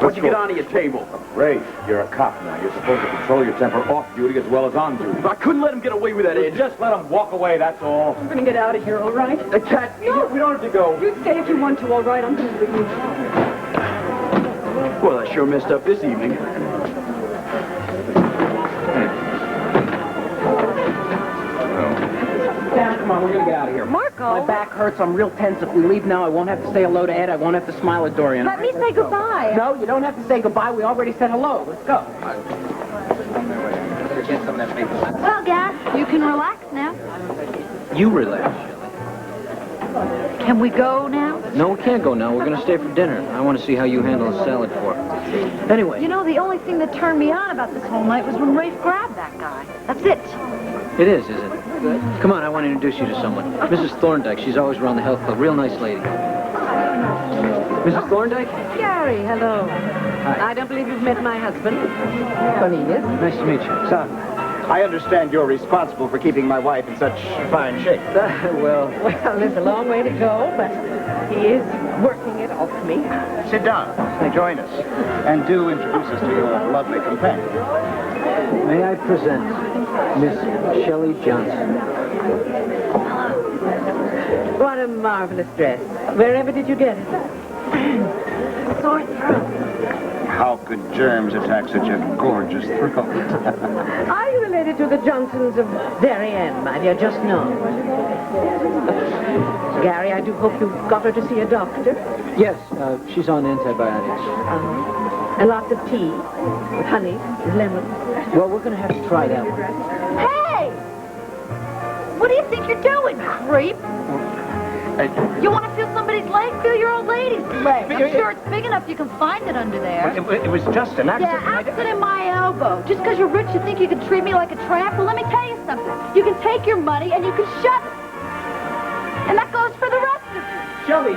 What'd you get onto your table? Ray, you're a cop now. You're supposed to control your temper off duty as well as on duty. I couldn't let him get away with that, Ed. Just let him walk away, that's all. I'm gonna get out of here, all right? Cat, no, we don't have to go. You stay if you want to, all right? I'm gonna leave. Well, I sure messed up this evening. Dad, come on, we're gonna get out of here. Marco! My back hurts. I'm real tense. If we leave now, I won't have to say hello to Ed. I won't have to smile at Dorian. Let me say goodbye. No, you don't have to say goodbye. We already said hello. Let's go. Well, Gas, you can relax now. You relax, Shelley. Can we go now? No, we can't go now. We're going to stay for dinner. I want to see how you handle a salad fork. Anyway. You know, the only thing that turned me on about this whole night was when Rafe grabbed that guy. That's it. It is it? Come on, I want to introduce you to someone. Mrs. Thorndike. She's always around the health club. Real nice lady. Mrs. Thorndike? Gary, hello. Hi. I don't believe you've met my husband. Cornelius. Nice to meet you. Son, I understand you're responsible for keeping my wife in such fine shape. Well, there's a long way to go, but he is working it off me. Sit down. Join us. And do introduce us to your lovely companion. may I present Miss Shelley Johnson. What a marvelous dress. Wherever did you get it? Sore throat. How could germs attack such a gorgeous throat? Are you related to the Johnsons of Darien, my dear? Just no. Gary, I do hope you got her to see a doctor. Yes, she's on antibiotics. And lots of tea with honey and lemon. Well, we're going to have to try that one. Hey! What do you think you're doing, creep? You want to feel somebody's leg? Feel your old lady's leg. I'm sure it's big enough you can find it under there. It was just an accident. Yeah, accident my elbow. Just because you're rich, you think you can treat me like a tramp? Well, let me tell you something. You can take your money and you can shut it. And that goes for the rest of you. Shelley.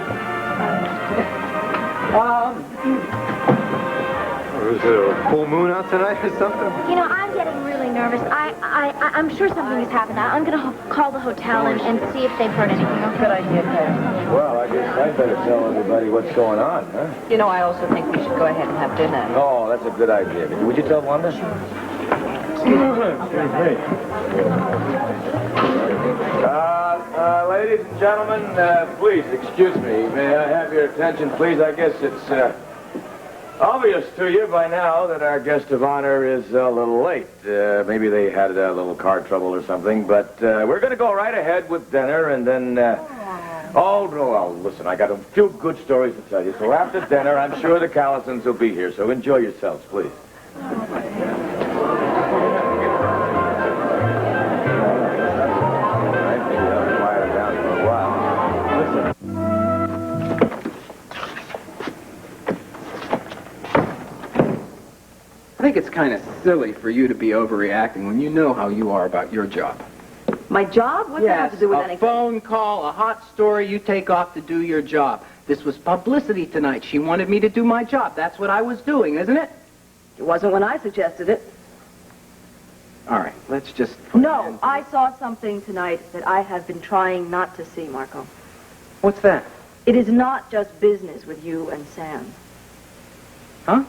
Is there a full moon out tonight or something? You know, I'm getting really nervous. I'm sure something has happened. I'm going to call the hotel and see if they've heard anything. Okay? Good idea, Gary. Well, I guess I'd better tell everybody what's going on, huh? You know, I also think we should go ahead and have dinner. Oh, that's a good idea. Would you tell Wanda? Ladies and gentlemen, please excuse me. May I have your attention, please? I guess it's obvious to you by now that our guest of honor is a little late. Maybe they had a little car trouble or something, but we're going to go right ahead with dinner and then... listen, I got a few good stories to tell you. So after dinner, I'm sure the Callisons will be here, so enjoy yourselves, please. I think it's kind of silly for you to be overreacting when you know how you are about your job. My job? What's that have to do with anything? A phone call, a hot story, you take off to do your job. This was publicity tonight. She wanted me to do my job. That's what I was doing, isn't it? It wasn't when I suggested it. All right, let's just... No, I saw something tonight that I have been trying not to see, Marco. What's that? It is not just business with you and Sam. Huh?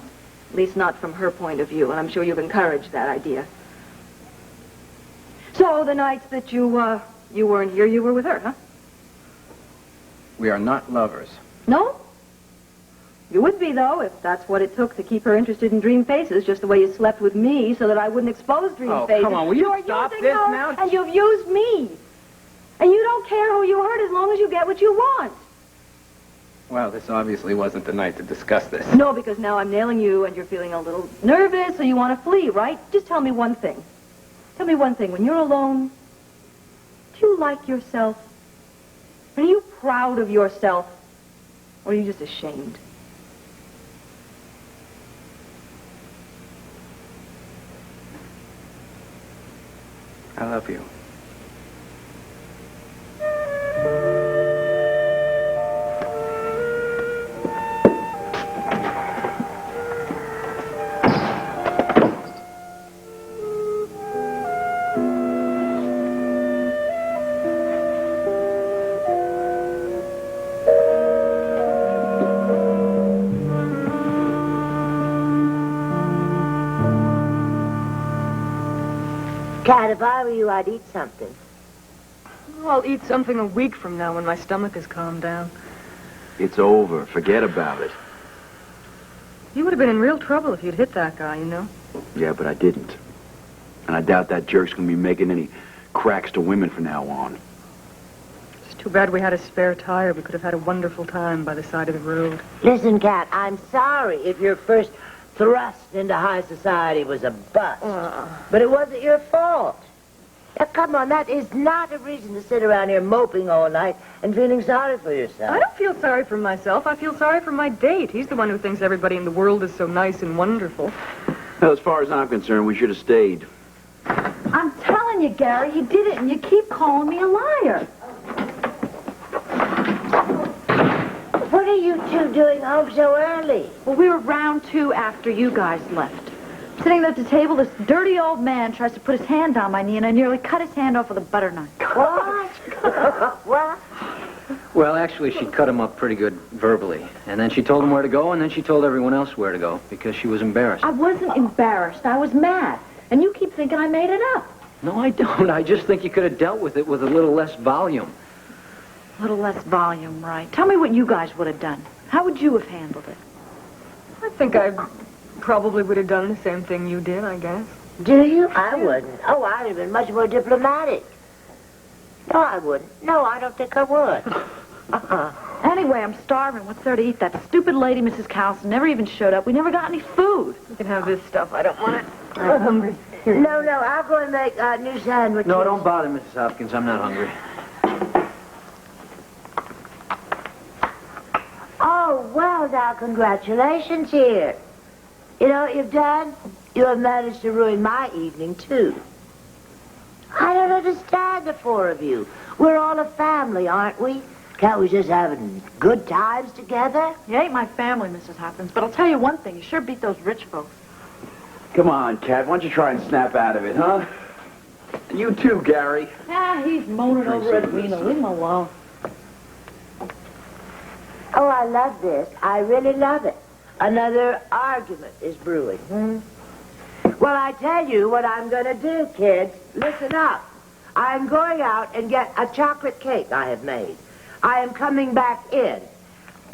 At least not from her point of view, and I'm sure you've encouraged that idea. So the nights that you weren't here, you were with her, huh? We are not lovers. No? You would be, though, if that's what it took to keep her interested in Dream Faces, just the way you slept with me so that I wouldn't expose Dream Faces. Come on, will you You're stop using this her, now? and you've used me. And you don't care who you hurt as long as you get what you want. Well, this obviously wasn't the night to discuss this. No, because now I'm nailing you, and you're feeling a little nervous, so you want to flee, right? Just tell me one thing. Tell me one thing. When you're alone, do you like yourself? Are you proud of yourself? Or are you just ashamed? I love you. Cat, if I were you, I'd eat something. I'll eat something a week from now when my stomach has calmed down. It's over. Forget about it. You would have been in real trouble if you'd hit that guy, you know. Yeah, but I didn't. And I doubt that jerk's gonna be making any cracks to women from now on. It's too bad we had a spare tire. We could have had a wonderful time by the side of the road. Listen, Cat, I'm sorry if your first thrust into high society was a bust. But it wasn't your fault. Now, come on, that is not a reason to sit around here moping all night and feeling sorry for yourself. I don't feel sorry for myself. I feel sorry for my date. He's the one who thinks everybody in the world is so nice and wonderful. Well, as far as I'm concerned, we should have stayed. I'm telling you, Gary, he did it, and you keep calling me a liar. What are you two doing home so early? Well, we were round 2 after you guys left. Sitting there at the table, this dirty old man tries to put his hand on my knee, and I nearly cut his hand off with a butter knife. What? What? Well, actually, she cut him up pretty good verbally. And then she told him where to go, and then she told everyone else where to go because she was embarrassed. I wasn't embarrassed. I was mad. And you keep thinking I made it up. No, I don't. I just think you could have dealt with it with a little less volume. A little less volume, right. Tell me what you guys would have done. How would you have handled it? I think I probably would have done the same thing you did, I guess. Do you? I wouldn't. Oh, I'd have been much more diplomatic. No, I wouldn't. No, I don't think I would. Anyway, I'm starving. What's there to eat? That stupid lady, Mrs. Cowson, never even showed up. We never got any food. You can have this stuff. I don't want it. I'm hungry. No, I'll go and make new sandwiches. No, don't bother, Mrs. Hopkins. I'm not hungry. Oh, well, now, congratulations here. You know what you've done? You have managed to ruin my evening, too. I don't understand the 4 of you. We're all a family, aren't we? Can't we just have good times together? You ain't my family, Mrs. Hopkins, but I'll tell you one thing. You sure beat those rich folks. Come on, Cat. Why don't you try and snap out of it, huh? And you too, Gary. Ah, he's moaning over Edwina. Leave him alone. Oh, I love this. I really love it. Another argument is brewing, Well, I tell you what I'm going to do, kids. Listen up. I'm going out and get a chocolate cake I have made. I am coming back in.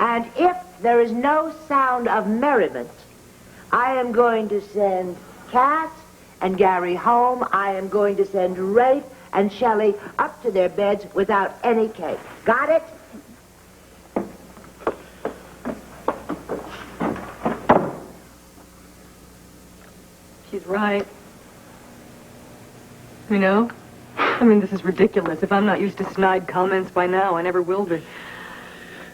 And if there is no sound of merriment, I am going to send Cat and Gary home. I am going to send Rafe and Shelley up to their beds without any cake. Got it? She's right. You know? I mean, this is ridiculous. If I'm not used to snide comments by now, I never will be.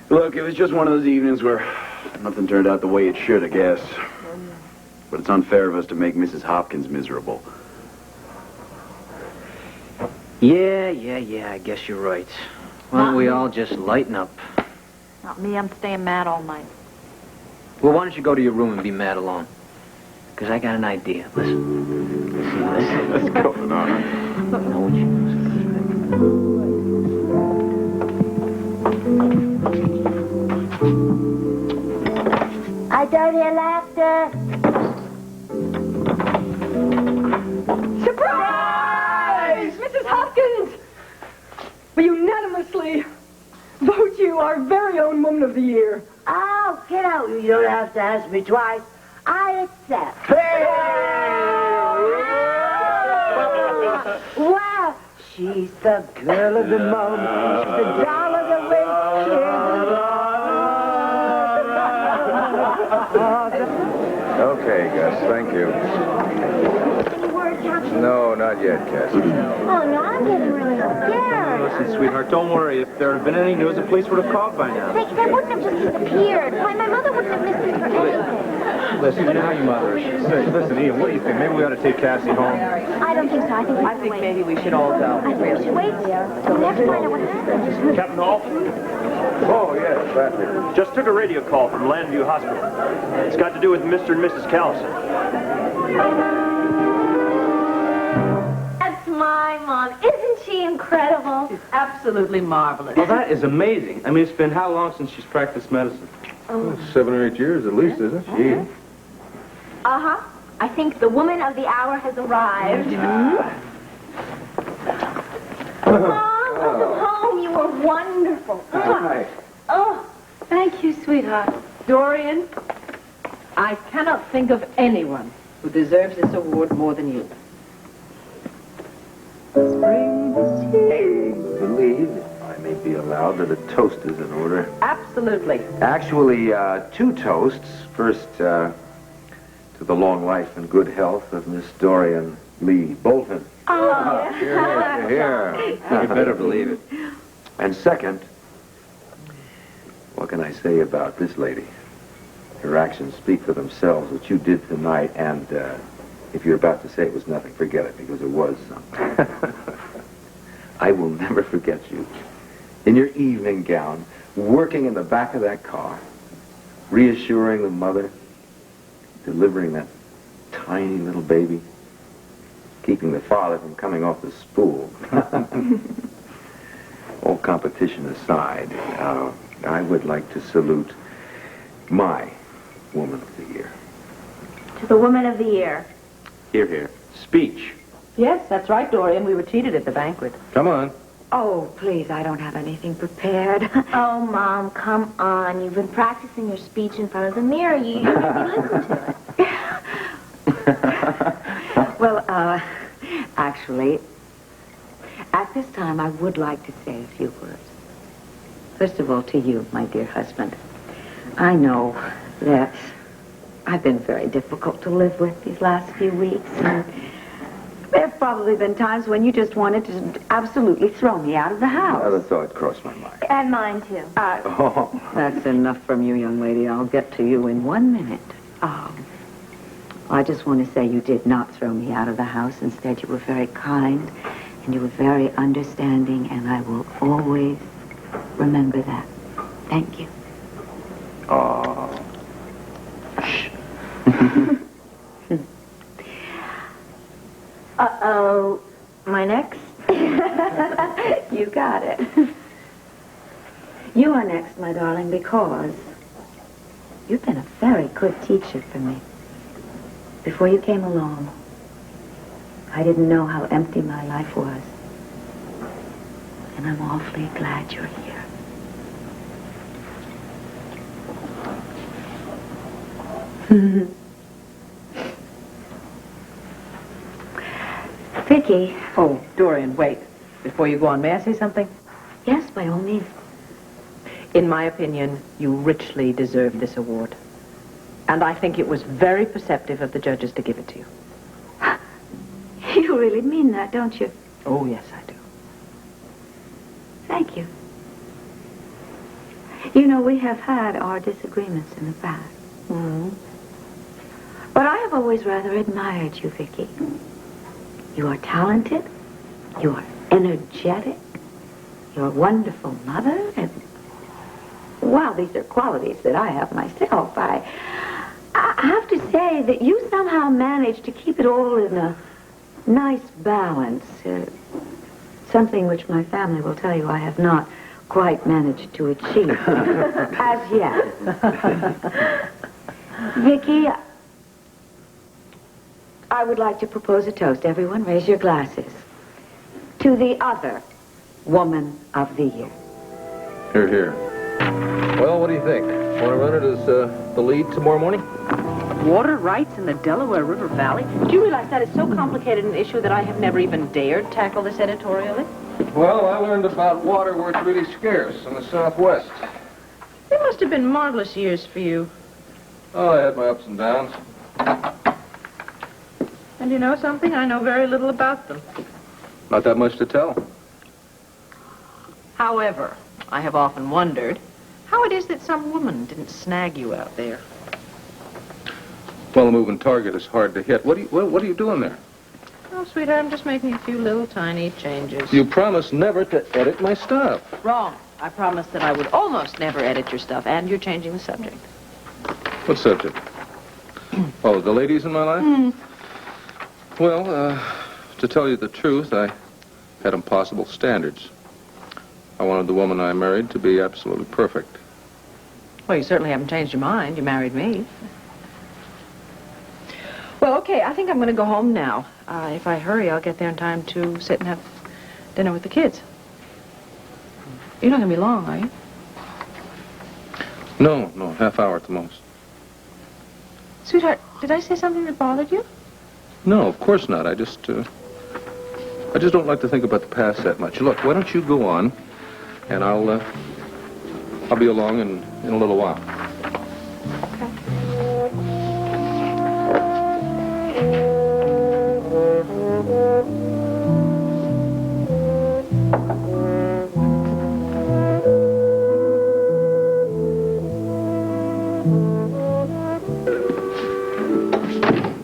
Look, it was just one of those evenings where nothing turned out the way it should, I guess. But it's unfair of us to make Mrs. Hopkins miserable. Yeah, I guess you're right. Why don't we all just lighten up? Not me. I'm staying mad all night. Well, why don't you go to your room and be mad alone? Because I got an idea. Listen. What's going on? I don't hear laughter. Surprise! Mrs. Hopkins! We unanimously vote you our very own Woman of the Year. Oh, kiddo, you don't have to ask me twice. I accept. Wow, she's the girl of the moment. She's the doll of the week. Okay, Gus, thank you. Any word, Captain? No, not yet, Cassie. Oh, no, I'm getting really scared. Listen, sweetheart, don't worry. If there had been any news, the police would have called by now. They wouldn't have just disappeared. My mother wouldn't have missed them for anything. Listen, you know how your mother is. Hey, listen, Ian, what do you think? Maybe we ought to take Cassie home. I don't think so. I think Maybe we should all go. I think we should wait. We have to find out what happened. Captain Hall? Oh, yes, Bradley. Just took a radio call from Llanview Hospital. It's got to do with Mr. and Mrs. Callison. That's my mom. Isn't she incredible? She's absolutely marvelous. Well, that is amazing. I mean, it's been how long since she's practiced medicine? Well, 7 or 8 years at least, isn't it? Gee. Uh-huh. I think the woman of the hour has arrived. Mom, welcome home. You were wonderful. Hi. Oh, Thank you, sweetheart. Dorian, I cannot think of anyone who deserves this award more than you. I believe I may be allowed that a toast is in order. Absolutely. Actually, 2 toasts. First, to the long life and good health of Miss Dorian Lee Bolton. oh. Here. You better believe it. And second, what can I say about this lady? Her actions speak for themselves. What you did tonight, and if you're about to say it was nothing, forget it, because it was something. I will never forget you. In your evening gown, working in the back of that car, reassuring the mother, delivering that tiny little baby, keeping the father from coming off the spool. All competition aside, I would like to salute my Woman of the Year. To the Woman of the Year. Here, here. Speech. Yes, that's right, Dorian. We were cheated at the banquet. Come on. Oh, please, I don't have anything prepared. Oh, Mom, come on. You've been practicing your speech in front of the mirror. You need to listen to it. Well, actually, at this time, I would like to say a few words. First of all, to you, my dear husband. I know that I've been very difficult to live with these last few weeks, and there have probably been times when you just wanted to absolutely throw me out of the house. Another thought crossed my mind. And mine, too. That's enough from you, young lady. I'll get to you in 1 minute. I just want to say you did not throw me out of the house. Instead, you were very kind, and you were very understanding, and I will always remember that. Thank you. Oh. Uh-oh. My next? You got it. You are next, my darling, because you've been a very good teacher for me. Before you came along, I didn't know how empty my life was. And I'm awfully glad you're here. Viki. Oh, Dorian, wait. Before you go on, may I say something? Yes, by all means. In my opinion, you richly deserve this award. And I think it was very perceptive of the judges to give it to you. You really mean that, don't you? Oh, yes, I do. Thank you. You know, we have had our disagreements in the past. Mm-hmm. But I have always rather admired you, Viki. You are talented. You are energetic. You're a wonderful mother. And, well, these are qualities that I have myself. I have to say that you somehow managed to keep it all in a nice balance. Something which my family will tell you I have not quite managed to achieve as yet. Viki, I would like to propose a toast. Everyone, raise your glasses. To the other woman of the year. Here, here. Well, what do you think? Want to run it as the lead tomorrow morning? Water rights in the Delaware River Valley? Do you realize that is so complicated an issue that I have never even dared tackle this editorially? Well, I learned about water where it's really scarce in the Southwest. They must have been marvelous years for you. Oh, I had my ups and downs. And you know something? I know very little about them. Not that much to tell. However, I have often wondered how it is that some woman didn't snag you out there. Well, a moving target is hard to hit. What are you doing there? Oh, sweetheart, I'm just making a few little tiny changes. You promised never to edit my stuff. Wrong. I promised that I would almost never edit your stuff, and you're changing the subject. What subject? Oh, the ladies in my life? Well, to tell you the truth, I had impossible standards. I wanted the woman I married to be absolutely perfect. Well, you certainly haven't changed your mind. You married me. Well, okay, I think I'm going to go home now. If I hurry, I'll get there in time to sit and have dinner with the kids. You're not going to be long, are you? No, half hour at the most. Sweetheart, did I say something that bothered you? No, of course not. I just don't like to think about the past that much. Look, why don't you go on, and I'll be along in a little while.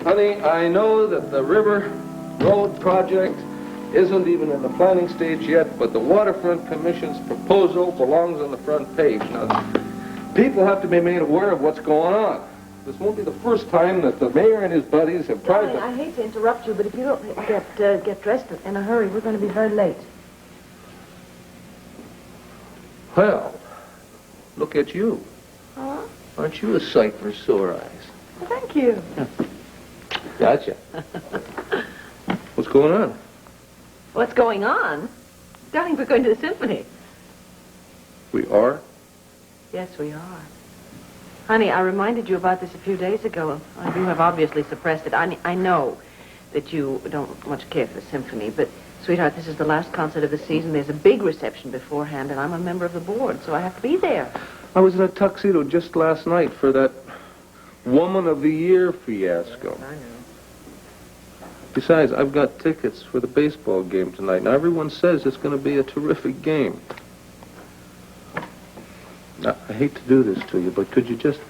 Honey, I know that the River Road project isn't even in the planning stage yet, but the Waterfront Commission's proposal belongs on the front page. Now, people have to be made aware of what's going on. This won't be the first time that the mayor and his buddies have tried to... I hate to interrupt you, but if you don't get dressed in a hurry, we're going to be very late. Well, look at you. Huh? Aren't you a sight for sore eyes? Well, thank you. Gotcha. What's going on? What's going on? Darling, we're going to the symphony. We are? Yes, we are. Honey, I reminded you about this a few days ago. You have obviously suppressed it. I know that you don't much care for the symphony, but, sweetheart, this is the last concert of the season. There's a big reception beforehand, and I'm a member of the board, so I have to be there. I was in a tuxedo just last night for that Woman of the Year fiasco. I know. Besides, I've got tickets for the baseball game tonight. Now, everyone says it's going to be a terrific game. Now, I hate to do this to you, but could you just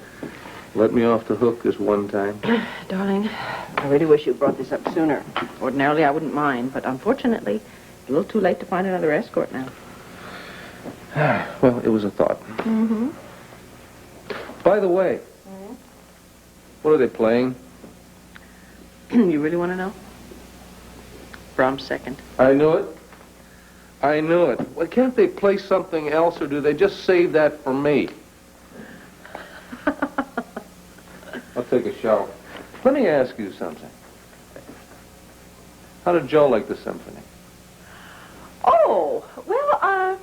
let me off the hook this one time? Darling, I really wish you brought this up sooner. Ordinarily, I wouldn't mind, but unfortunately, it's a little too late to find another escort now. Well, it was a thought. Mm-hmm. By the way, what are they playing? You really want to know? Brahms second. I knew it. I knew it. Well, can't they play something else, or do they just save that for me? I'll take a shower. Let me ask you something. How did Joe like the symphony? Oh, well,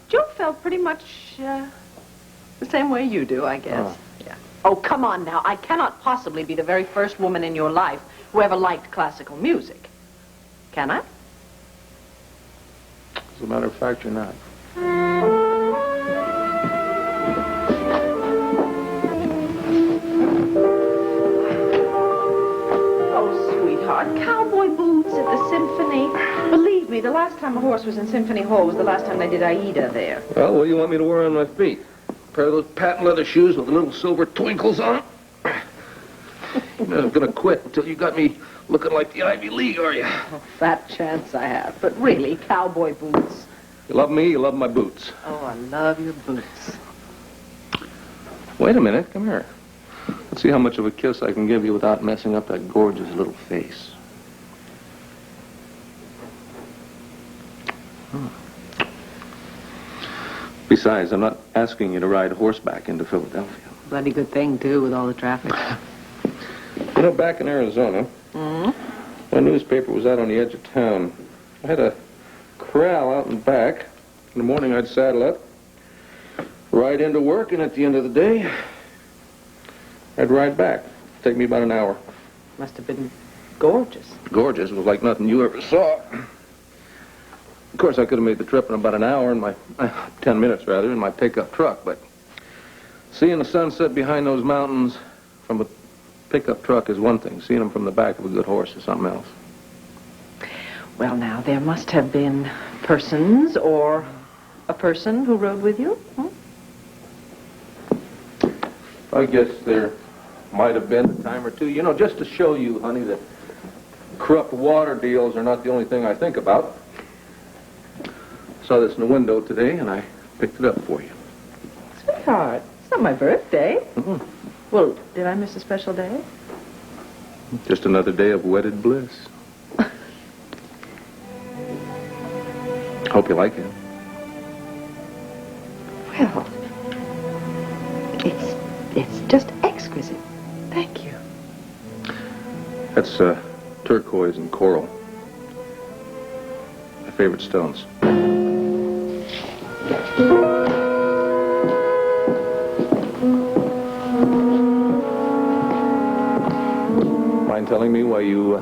Joe felt pretty much the same way you do, I guess. Oh. Yeah. Oh, come on now. I cannot possibly be the very first woman in your life who ever liked classical music. Can I? As a matter of fact, you're not. Oh, sweetheart, cowboy boots at the symphony. Believe me, the last time a horse was in Symphony Hall was the last time they did Aida there. Well, what do you want me to wear on my feet? A pair of those patent leather shoes with little silver twinkles on them? You're not going to quit until you got me looking like the Ivy League, are you? Oh, fat chance I have. But really, cowboy boots. You love me, you love my boots. Oh, I love your boots. Wait a minute, come here. Let's see how much of a kiss I can give you without messing up that gorgeous little face. Besides, I'm not asking you to ride horseback into Philadelphia. Bloody good thing, too, with all the traffic. You know, back in Arizona, my newspaper was out on the edge of town. I had a corral out in back. In the morning, I'd saddle up, ride into work, and at the end of the day, I'd ride back. Take me about an hour. Must have been gorgeous. Gorgeous. It was like nothing you ever saw. Of course, I could have made the trip in about an hour in my, 10 minutes rather, in my pickup truck, but seeing the sunset behind those mountains from a pickup truck is one thing. Seeing them from the back of a good horse is something else. Well, now, there must have been persons or a person who rode with you? I guess there might have been a time or two. You know, just to show you, honey, that corrupt water deals are not the only thing I think about. Saw this in the window today, and I picked it up for you. Sweetheart, it's not my birthday. Well, did I miss a special day? Just another day of wedded bliss. Hope you like it. Well, it's just exquisite. Thank you. That's turquoise and coral. My favorite stones. Mind telling me why you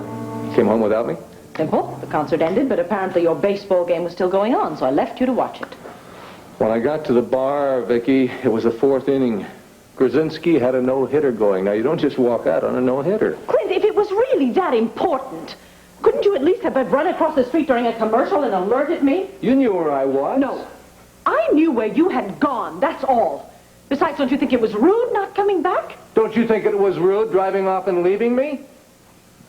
came home without me? Simple. The concert ended, but apparently your baseball game was still going on, so I left you to watch it. When I got to the bar, Viki, it was the 4th inning. Grzinski had a no-hitter going. Now, you don't just walk out on a no-hitter. Clint, if it was really that important, couldn't you at least have run across the street during a commercial and alerted me? You knew where I was. No. I knew where you had gone, that's all. Besides, don't you think it was rude not coming back? Don't you think it was rude driving off and leaving me?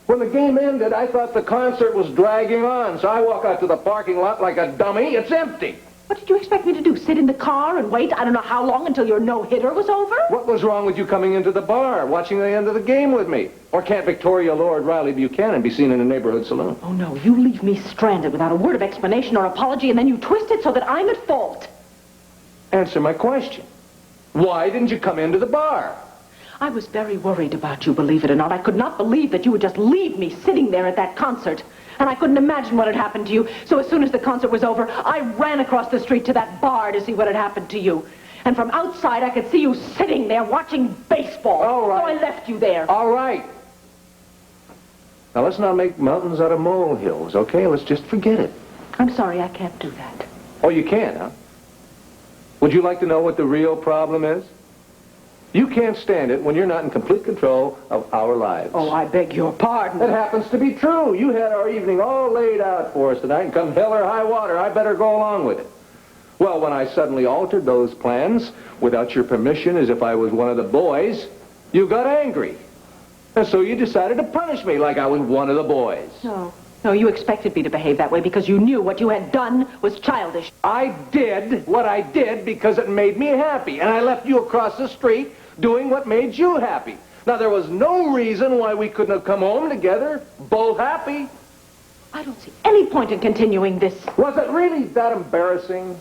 When the game ended, I thought the concert was dragging on, so I walk out to the parking lot like a dummy. It's empty. What did you expect me to do, sit in the car and wait I don't know how long until your no-hitter was over? What was wrong with you coming into the bar, watching the end of the game with me? Or can't Victoria Lord Riley Buchanan be seen in a neighborhood saloon? Oh, no, you leave me stranded without a word of explanation or apology, and then you twist it so that I'm at fault. Answer my question. Why didn't you come into the bar? I was very worried about you, believe it or not. I could not believe that you would just leave me sitting there at that concert. And I couldn't imagine what had happened to you. So as soon as the concert was over, I ran across the street to that bar to see what had happened to you. And from outside, I could see you sitting there watching baseball. All right. So I left you there. All right. Now, let's not make mountains out of molehills, okay? Let's just forget it. I'm sorry, I can't do that. Oh, you can't, huh? Would you like to know what the real problem is? You can't stand it when you're not in complete control of our lives. Oh, I beg your pardon. It happens to be true. You had our evening all laid out for us tonight, and come hell or high water, I better go along with it. Well, when I suddenly altered those plans, without your permission, as if I was one of the boys, you got angry. And so you decided to punish me like I was one of the boys. No, you expected me to behave that way because you knew what you had done was childish. I did what I did because it made me happy, and I left you across the street doing what made you happy. Now, there was no reason why we couldn't have come home together, both happy. I don't see any point in continuing this. Was it really that embarrassing,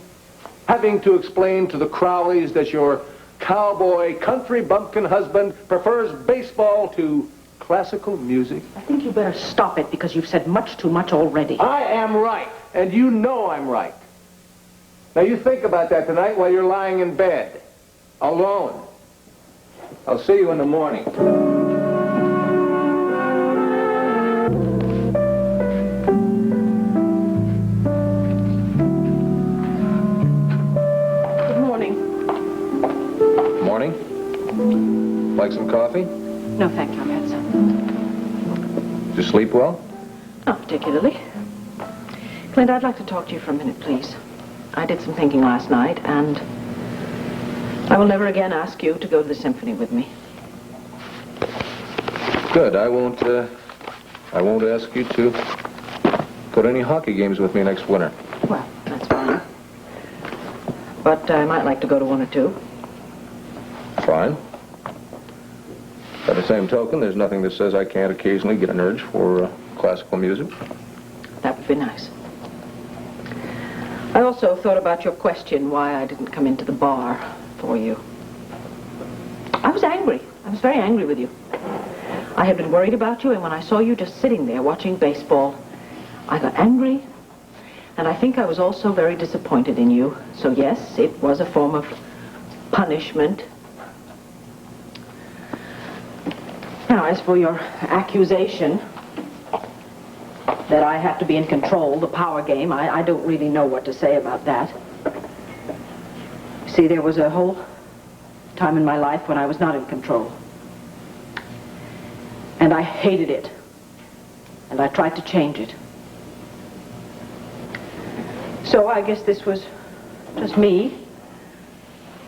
having to explain to the Crowleys that your cowboy country bumpkin husband prefers baseball to classical music? I think you better stop it because you've said much too much already. I am right, and you know I'm right. Now, you think about that tonight while you're lying in bed, alone. I'll see you in the morning. Good morning. Morning. Like some coffee? No, thank you. I've had some. Did you sleep well? Not particularly. Clint, I'd like to talk to you for a minute, please. I did some thinking last night, and I will never again ask you to go to the symphony with me. Good. I won't ask you to go to any hockey games with me next winter. Well, that's fine. But I might like to go to one or two. Fine. By the same token, there's nothing that says I can't occasionally get an urge for classical music. That would be nice. I also thought about your question why I didn't come into the bar for you. I was angry. I was very angry with you. I had been worried about you, and when I saw you just sitting there watching baseball, I got angry, and I think I was also very disappointed in you. So yes, it was a form of punishment. Now, as for your accusation that I have to be in control, the power game, I don't really know what to say about that. See, there was a whole time in my life when I was not in control. And I hated it. And I tried to change it. So I guess this was just me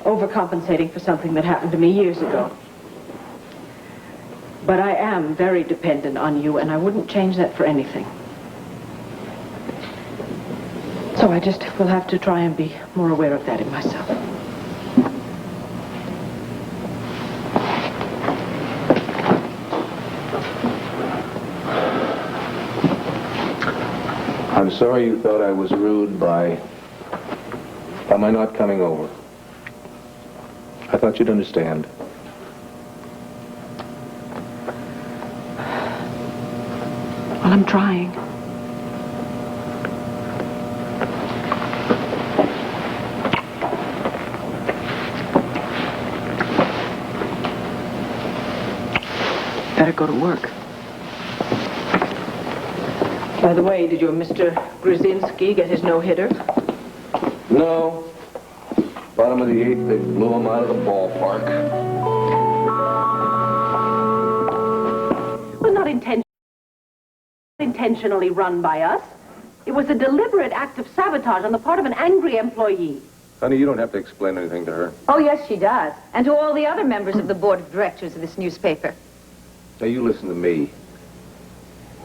overcompensating for something that happened to me years ago. But I am very dependent on you, and I wouldn't change that for anything. So I just will have to try and be more aware of that in myself. I'm sorry you thought I was rude by my not coming over. I thought you'd understand. Well, I'm trying. Better go to work. By the way, did your Mr. Grzinski get his no-hitter? No. Bottom of the eighth, they blew him out of the ballpark. It was not intentionally run by us. It was a deliberate act of sabotage on the part of an angry employee. Honey, you don't have to explain anything to her. Oh, yes, she does. And to all the other members of the board of directors of this newspaper. Now, you listen to me.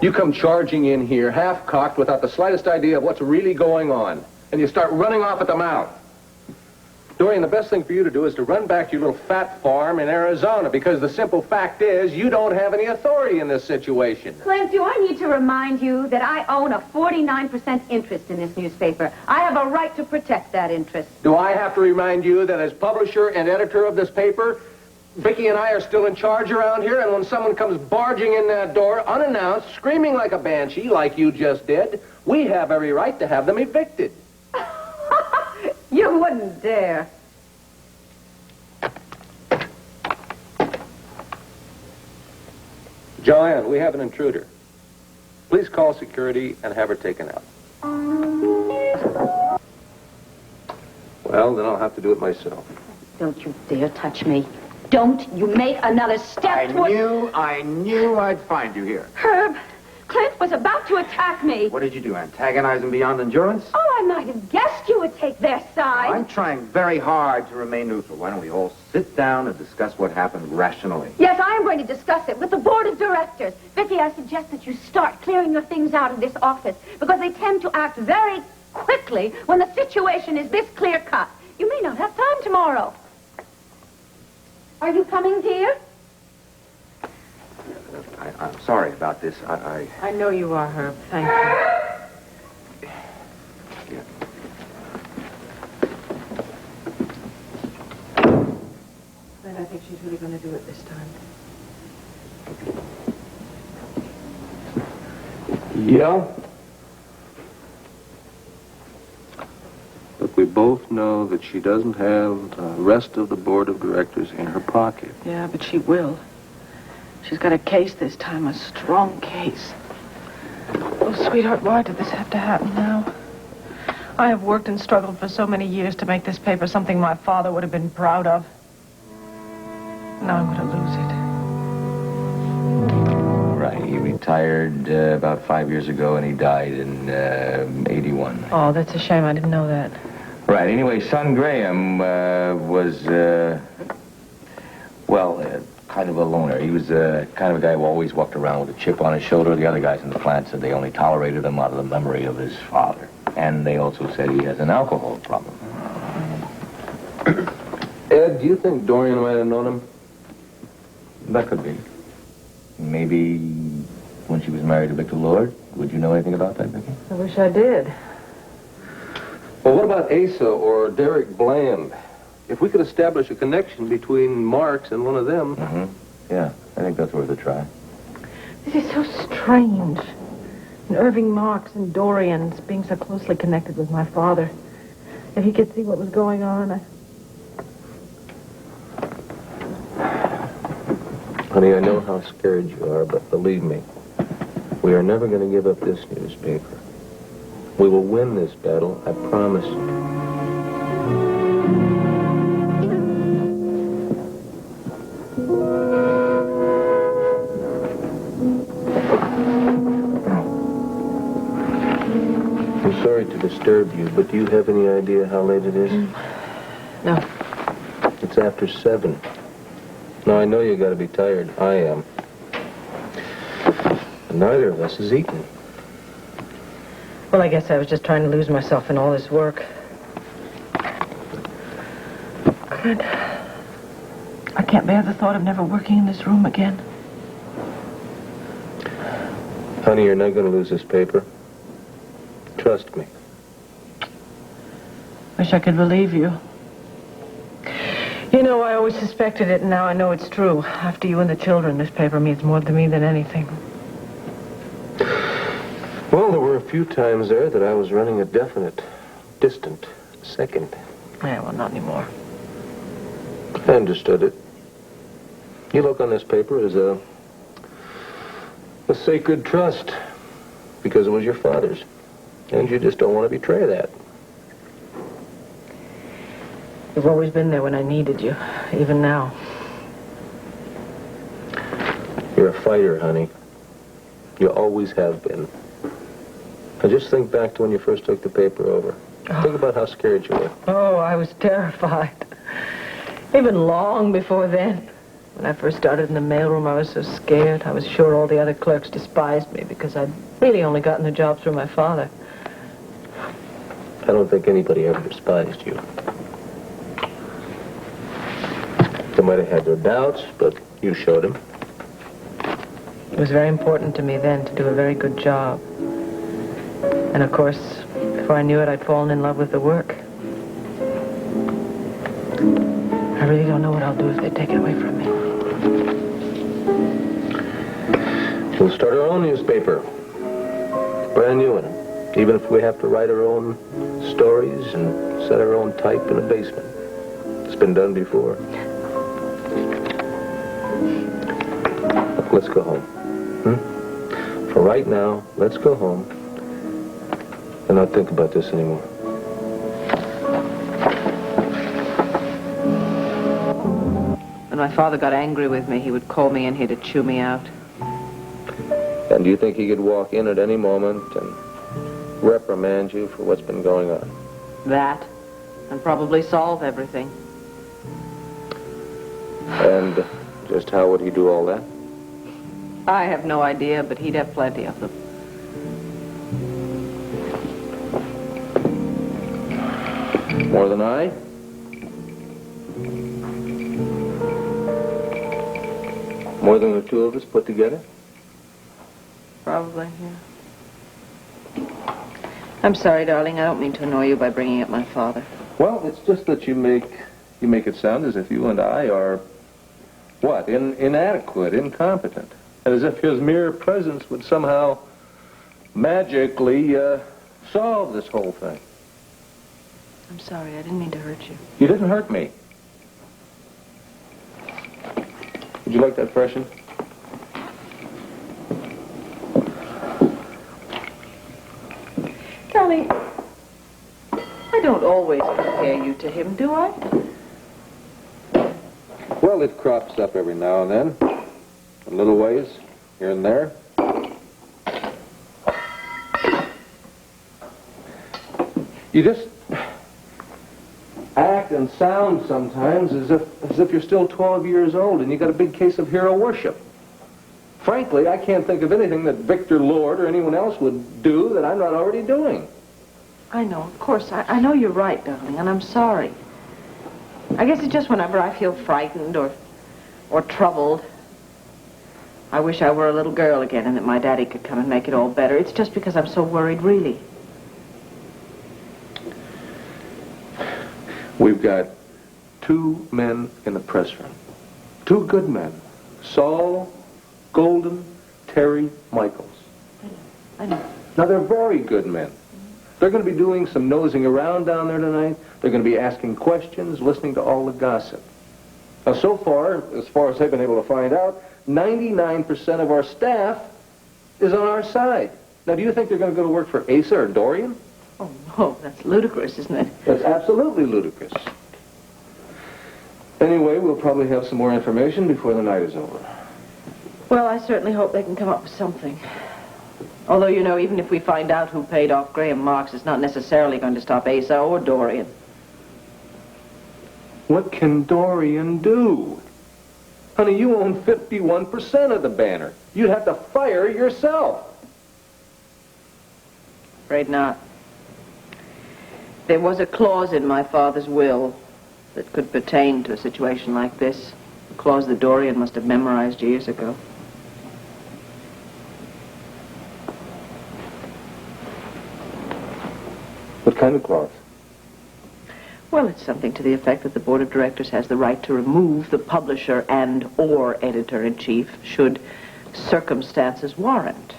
You come charging in here, half-cocked, without the slightest idea of what's really going on. And you start running off at the mouth. Dorian, the best thing for you to do is to run back to your little fat farm in Arizona, because the simple fact is you don't have any authority in this situation. Clint, do I need to remind you that I own a 49% interest in this newspaper? I have a right to protect that interest. Do I have to remind you that as publisher and editor of this paper, Viki and I are still in charge around here, and when someone comes barging in that door, unannounced, screaming like a banshee, like you just did, we have every right to have them evicted. You wouldn't dare. Joanne, we have an intruder. Please call security and have her taken out. Well, then I'll have to do it myself. Don't you dare touch me. Don't you make another step toward... I knew I'd find you here. Herb, Clint was about to attack me. What did you do, antagonize him beyond endurance? Oh, I might have guessed you would take their side. I'm trying very hard to remain neutral. Why don't we all sit down and discuss what happened rationally? Yes, I am going to discuss it with the board of directors. Viki, I suggest that you start clearing your things out of this office, because they tend to act very quickly when the situation is this clear-cut. You may not have time tomorrow. Are you coming, dear? I'm sorry about this. I know you are, Herb. Thank you. Yeah. And I think she's really going to do it this time. Yeah? Look, we both know that she doesn't have the rest of the board of directors in her pocket. Yeah, but she will. She's got a case this time, a strong case. Oh, sweetheart, why did this have to happen now? I have worked and struggled for so many years to make this paper something my father would have been proud of. Now I'm going to lose it. Right. He retired about 5 years ago, and he died in 81. Oh, that's a shame. I didn't know that. Right. Anyway, son Graham was, kind of a loner. He was kind of a guy who always walked around with a chip on his shoulder. The other guys in the plant said they only tolerated him out of the memory of his father. And they also said he has an alcohol problem. Ed, do you think Dorian might have known him? That could be. Maybe when she was married to Victor Lord. Would you know anything about that, Viki? I wish I did. Well, what about Asa or Derek Bland? if we could establish a connection between Marx and one of them... Yeah, I think that's worth a try. This is so strange. And Irving Marx and Dorian's being so closely connected with my father. If he could see what was going on, Honey, I know how scared you are, but believe me, we are never going to give up this newspaper. We will win this battle, I promise. I'm sorry to disturb you, but do you have any idea how late it is? No. It's after 7. Now, I know you got to be tired. I am. And neither of us has eaten. Well, I guess I was just trying to lose myself in all this work. Clint, I can't bear the thought of never working in this room again. Honey, you're not going to lose this paper. Trust me. Wish I could believe you. You know, I always suspected it, and now I know it's true. After you and the children, this paper means more to me than anything. Well, there were a few times there that I was running a definite, distant second. Yeah, well, not anymore. I understood it. You look on this paper as a sacred trust, because it was your father's. And you just don't want to betray that. You've always been there when I needed you, even now. You're a fighter, honey. You always have been. Now just think back to when you first took the paper over. Think about how scared you were. Oh, I was terrified. Even long before then. When I first started in the mailroom, I was so scared. I was sure all the other clerks despised me because I'd really only gotten the job through my father. I don't think anybody ever despised you. They might have had their doubts, but you showed them. It was very important to me then to do a very good job. And of course, before I knew it, I'd fallen in love with the work. I really don't know what I'll do if they take it away from me. We'll start our own newspaper. Brand new one. Even if we have to write our own stories and set our own type in a basement. It's been done before. Look, let's go home. For right now, let's go home and not think about this anymore. When my father got angry with me, he would call me in here to chew me out. And do you think he could walk in at any moment and reprimand you for what's been going on? That, and probably solve everything. And just how would he do all that? I have no idea, but he'd have plenty of them. More than I? More than the two of us put together? Probably, yeah. I'm sorry, darling. I don't mean to annoy you by bringing up my father. Well, it's just that you make it sound as if you and I are, what, inadequate, incompetent. As if his mere presence would somehow magically solve this whole thing. I'm sorry. I didn't mean to hurt you. You didn't hurt me. Would you like that freshened? Darling, I don't always compare you to him, do I? Well, it crops up every now and then. A little ways, here and there. You just act and sound sometimes as if you're still 12 years old and you got a big case of hero worship. Frankly, I can't think of anything that Victor Lord or anyone else would do that I'm not already doing. I know, of course. I know you're right, darling, and I'm sorry. I guess it's just whenever I feel frightened or troubled, I wish I were a little girl again and that my daddy could come and make it all better. It's just because I'm so worried, really. We've got two men in the press room. Two good men. Saul, Golden, Terry, Michaels. I know. Now, they're very good men. They're going to be doing some nosing around down there tonight. They're going to be asking questions, listening to all the gossip. Now, so far as I've been able to find out, 99% of our staff is on our side. Now, do you think they're going to go to work for Asa or Dorian? Oh, no, that's ludicrous, isn't it? That's absolutely ludicrous. Anyway, we'll probably have some more information before the night is over. Well, I certainly hope they can come up with something. Although, you know, even if we find out who paid off Graham Marks, it's not necessarily going to stop Asa or Dorian. What can Dorian do? Honey, you own 51% of the Banner. You'd have to fire yourself. Afraid not. There was a clause in my father's will that could pertain to a situation like this. A clause that Dorian must have memorized years ago. What kind of clause? Well, it's something to the effect that the board of directors has the right to remove the publisher and or editor-in-chief should circumstances warrant.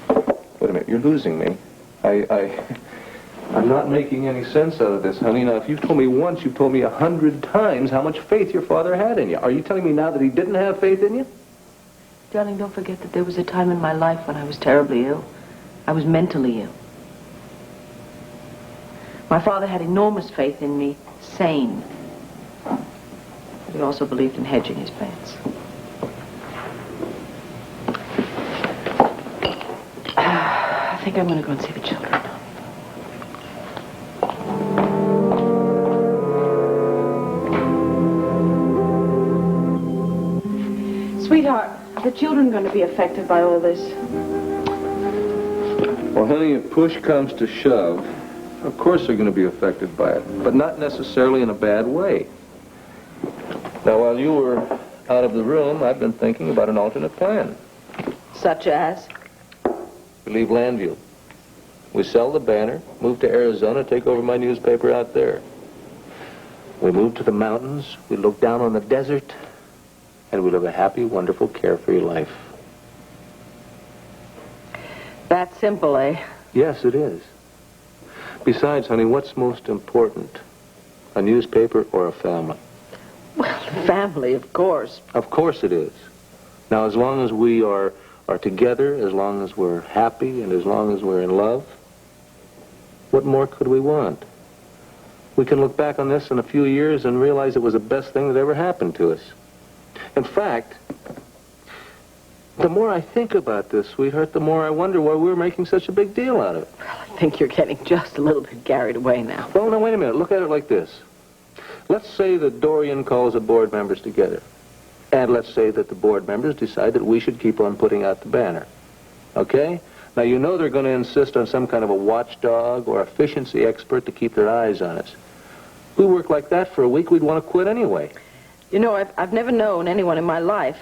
Wait a minute, you're losing me. I'm not making any sense out of this, honey. Now, if you've told me once, you've told me 100 times how much faith your father had in you. Are you telling me now that he didn't have faith in you? Darling, don't forget that there was a time in my life when I was terribly ill. I was mentally ill. My father had enormous faith in me, sane. But he also believed in hedging his bets. I think I'm going to go and see the children. Sweetheart, are the children going to be affected by all this? Well, honey, if push comes to shove, of course they're going to be affected by it, but not necessarily in a bad way. Now, while you were out of the room, I've been thinking about an alternate plan. Such as? We leave Llanview. We sell the Banner, move to Arizona, take over my newspaper out there. We move to the mountains, we look down on the desert, and we live a happy, wonderful, carefree life. That simple, eh? Yes, it is. Besides, honey, what's most important? A newspaper or a family? Well, the family, of course. Of course it is. Now, as long as we are together, as long as we're happy, and as long as we're in love, what more could we want? We can look back on this in a few years and realize it was the best thing that ever happened to us. In fact, the more I think about this, sweetheart, the more I wonder why we're making such a big deal out of it. Well, I think you're getting just a little bit carried away now. Well, now, wait a minute. Look at it like this. Let's say that Dorian calls the board members together. And let's say that the board members decide that we should keep on putting out the Banner. Okay? Now, you know they're going to insist on some kind of a watchdog or efficiency expert to keep their eyes on us. If we work like that for a week, we'd want to quit anyway. You know, I've never known anyone in my life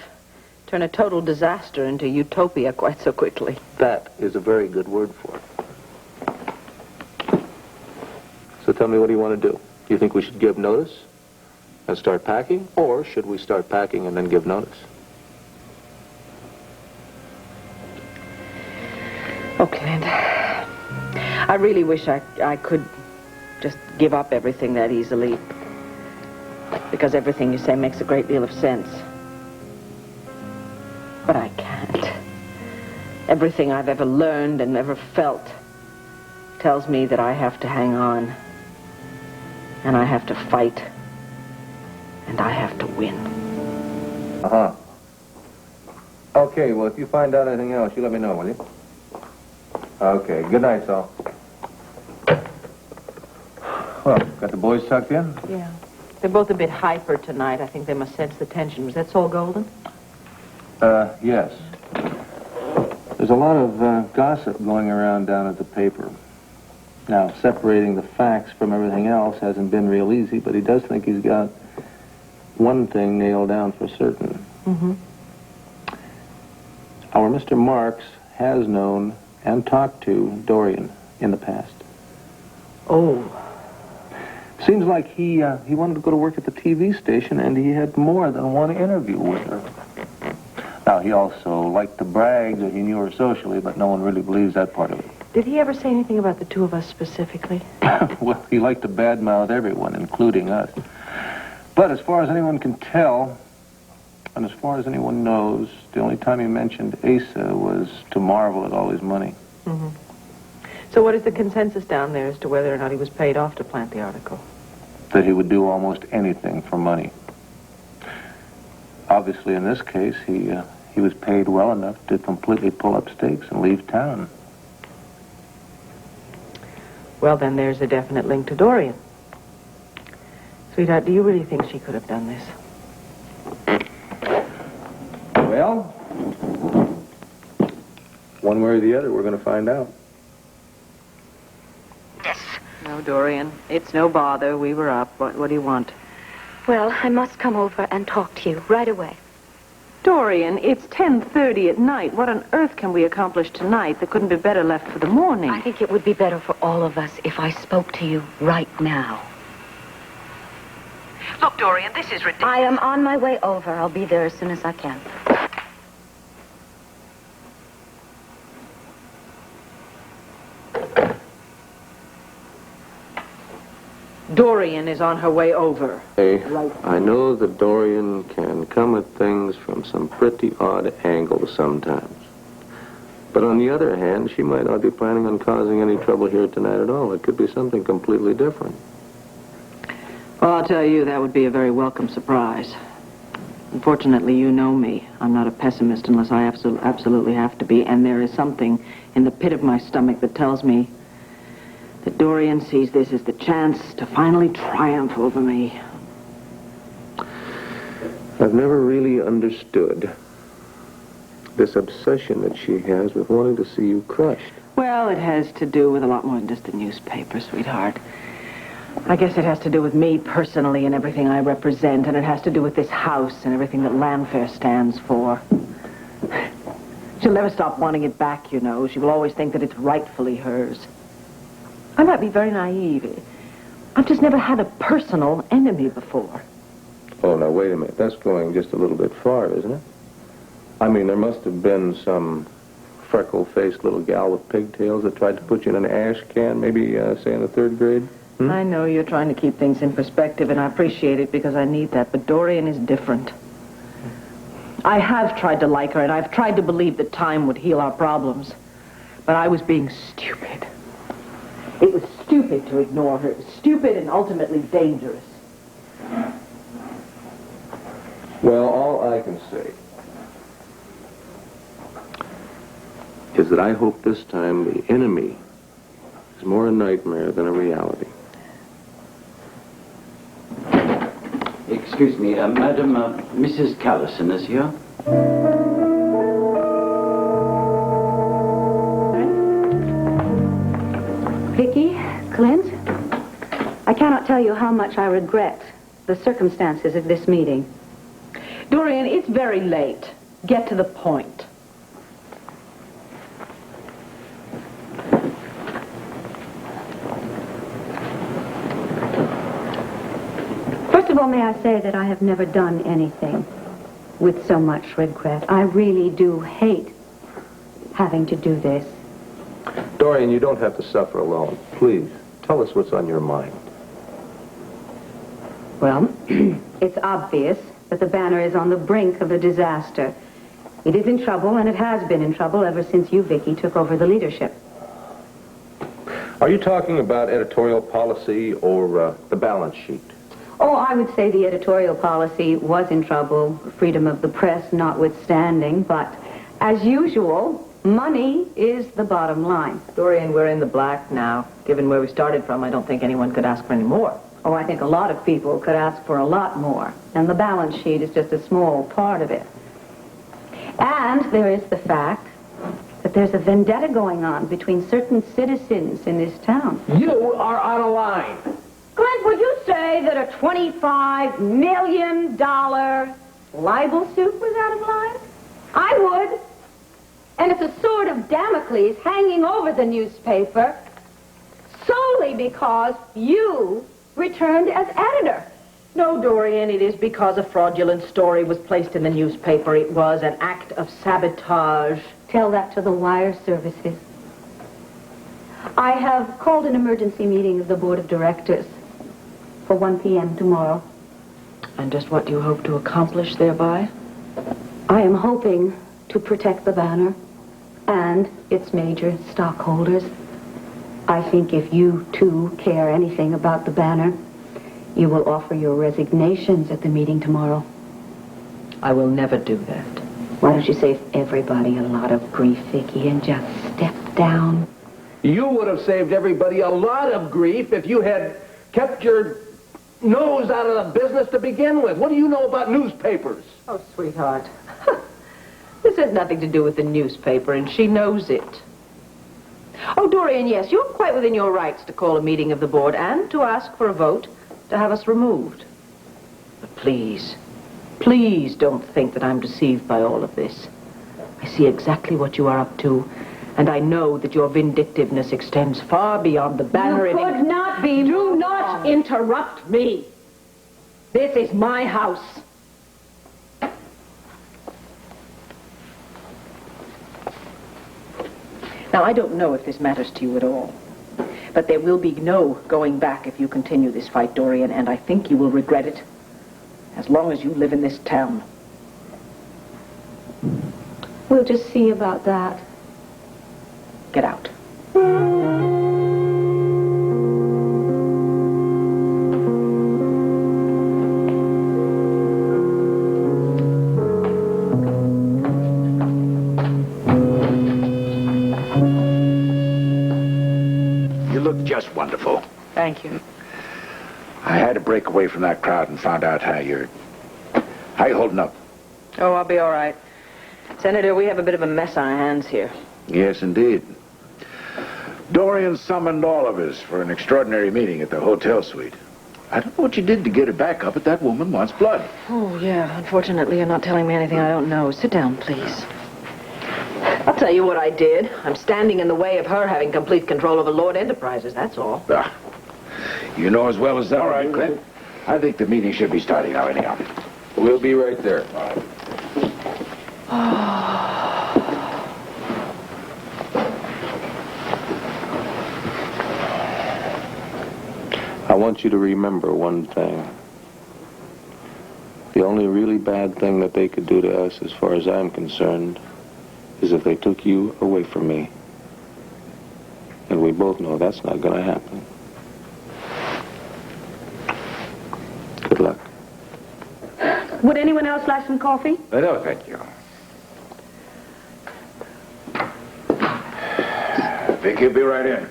turn a total disaster into utopia quite so quickly. That is a very good word for it. So tell me, what do you want to do? Do you think we should give notice and start packing, or should we start packing and then give notice? Oh, Clint, I really wish I could just give up everything that easily, because everything you say makes a great deal of sense. But I can't. Everything I've ever learned and ever felt tells me that I have to hang on, and I have to fight, and I have to win. Uh-huh. Okay, well, if you find out anything else, you let me know, will you? Okay, good night, Saul. Well, got the boys tucked in? Yeah. They're both a bit hyper tonight. I think they must sense the tension. Was that Saul Golden? Yes. There's a lot of gossip going around down at the paper. Now, separating the facts from everything else hasn't been real easy, but he does think he's got one thing nailed down for certain. Mm-hmm. Our Mr. Marks has known and talked to Dorian in the past. Oh. Seems like he wanted to go to work at the TV station, and he had more than one interview with her. Now, he also liked to brag that he knew her socially, but no one really believes that part of it. Did he ever say anything about the two of us specifically? Well, he liked to badmouth everyone, including us. But as far as anyone can tell, and as far as anyone knows, the only time he mentioned Asa was to marvel at all his money. Mm-hmm. So what is the consensus down there as to whether or not he was paid off to plant the article? That he would do almost anything for money. Obviously, in this case, he was paid well enough to completely pull up stakes and leave town. Well, then there's a definite link to Dorian. Sweetheart, do you really think she could have done this? Well, one way or the other, we're going to find out. No, Dorian. It's no bother. We were up. What do you want? Well, I must come over and talk to you right away. Dorian, it's 10:30 at night. What on earth can we accomplish tonight that couldn't be better left for the morning? I think it would be better for all of us if I spoke to you right now. Look, Dorian, this is ridiculous. I am on my way over. I'll be there as soon as I can. Dorian is on her way over. Hey, I know that Dorian can come at things from some pretty odd angles sometimes. But on the other hand, she might not be planning on causing any trouble here tonight at all. It could be something completely different. Well, I'll tell you, that would be a very welcome surprise. Unfortunately, you know me. I'm not a pessimist unless I absolutely have to be. And there is something in the pit of my stomach that tells me that Dorian sees this as the chance to finally triumph over me. I've never really understood this obsession that she has with wanting to see you crushed. Well, it has to do with a lot more than just the newspaper, sweetheart. I guess it has to do with me personally and everything I represent, and it has to do with this house and everything that Llanview stands for. She'll never stop wanting it back, you know. She will always think that it's rightfully hers. I might be very naive. I've just never had a personal enemy before. Oh, now, wait a minute. That's going just a little bit far, isn't it? I mean, there must have been some freckle-faced little gal with pigtails that tried to put you in an ash can, maybe, say, in the 3rd grade? I know you're trying to keep things in perspective, and I appreciate it because I need that, but Dorian is different. I have tried to like her, and I've tried to believe that time would heal our problems, but I was being stupid. It was stupid to ignore her. It was stupid and ultimately dangerous. Well, all I can say is that I hope this time the enemy is more a nightmare than a reality. Excuse me, Madam, Mrs. Callison is here. Viki, Clint, I cannot tell you how much I regret the circumstances of this meeting. Dorian, it's very late. Get to the point. First of all, may I say that I have never done anything with so much regret. I really do hate having to do this. Dorian, you don't have to suffer alone. Please, tell us what's on your mind. Well, it's obvious that the Banner is on the brink of a disaster. It is in trouble, and it has been in trouble ever since you, Viki, took over the leadership. Are you talking about editorial policy or the balance sheet? Oh, I would say the editorial policy was in trouble, freedom of the press notwithstanding, but as usual, money is the bottom line. Dorian, we're in the black now. Given where we started from, I don't think anyone could ask for any more. Oh, I think a lot of people could ask for a lot more, and the balance sheet is just a small part of it. And there is the fact that there's a vendetta going on between certain citizens in this town. You are out of line. Clint, would you say that a $25 million libel suit was out of line? I would. And it's a sword of Damocles hanging over the newspaper solely because you returned as editor. No, Dorian, it is because a fraudulent story was placed in the newspaper. It was an act of sabotage. Tell that to the wire services. I have called an emergency meeting of the board of directors for 1 p.m. tomorrow. And just what do you hope to accomplish thereby? I am hoping to protect the banner and its major stockholders. I think if you, too, care anything about the banner, you will offer your resignations at the meeting tomorrow. I will never do that. Why don't you save everybody a lot of grief, Viki, and just step down? You would have saved everybody a lot of grief if you had kept your nose out of the business to begin with. What do you know about newspapers? Oh, sweetheart. This has nothing to do with the newspaper, and she knows it. Oh, Dorian, yes, you're quite within your rights to call a meeting of the board and to ask for a vote to have us removed. But please, please don't think that I'm deceived by all of this. I see exactly what you are up to, and I know that your vindictiveness extends far beyond the banner. You could not be. Do not interrupt me. This is my house. Now, I don't know if this matters to you at all, but there will be no going back if you continue this fight, Dorian, and I think you will regret it as long as you live in this town. We'll just see about that. Get out. Just wonderful. Thank you. I had to break away from that crowd and found out how you holding up? Oh, I'll be all right. Senator, we have a bit of a mess on our hands here. Yes, indeed. Dorian summoned all of us for an extraordinary meeting at the hotel suite. I don't know what you did to get her back up, but that woman wants blood. Oh, yeah. Unfortunately, you're not telling me anything I don't know. Sit down, please. I'll tell you what I did. I'm standing in the way of her having complete control over Lord Enterprises, that's all. You know as well as that. All right, Clint. I think the meeting should be starting now anyhow. We'll be right there. I want you to remember one thing. The only really bad thing that they could do to us, as far as I'm concerned, is if they took you away from me. And we both know that's not going to happen. Good luck. Would anyone else like some coffee? No, thank you. Vicky will be right in.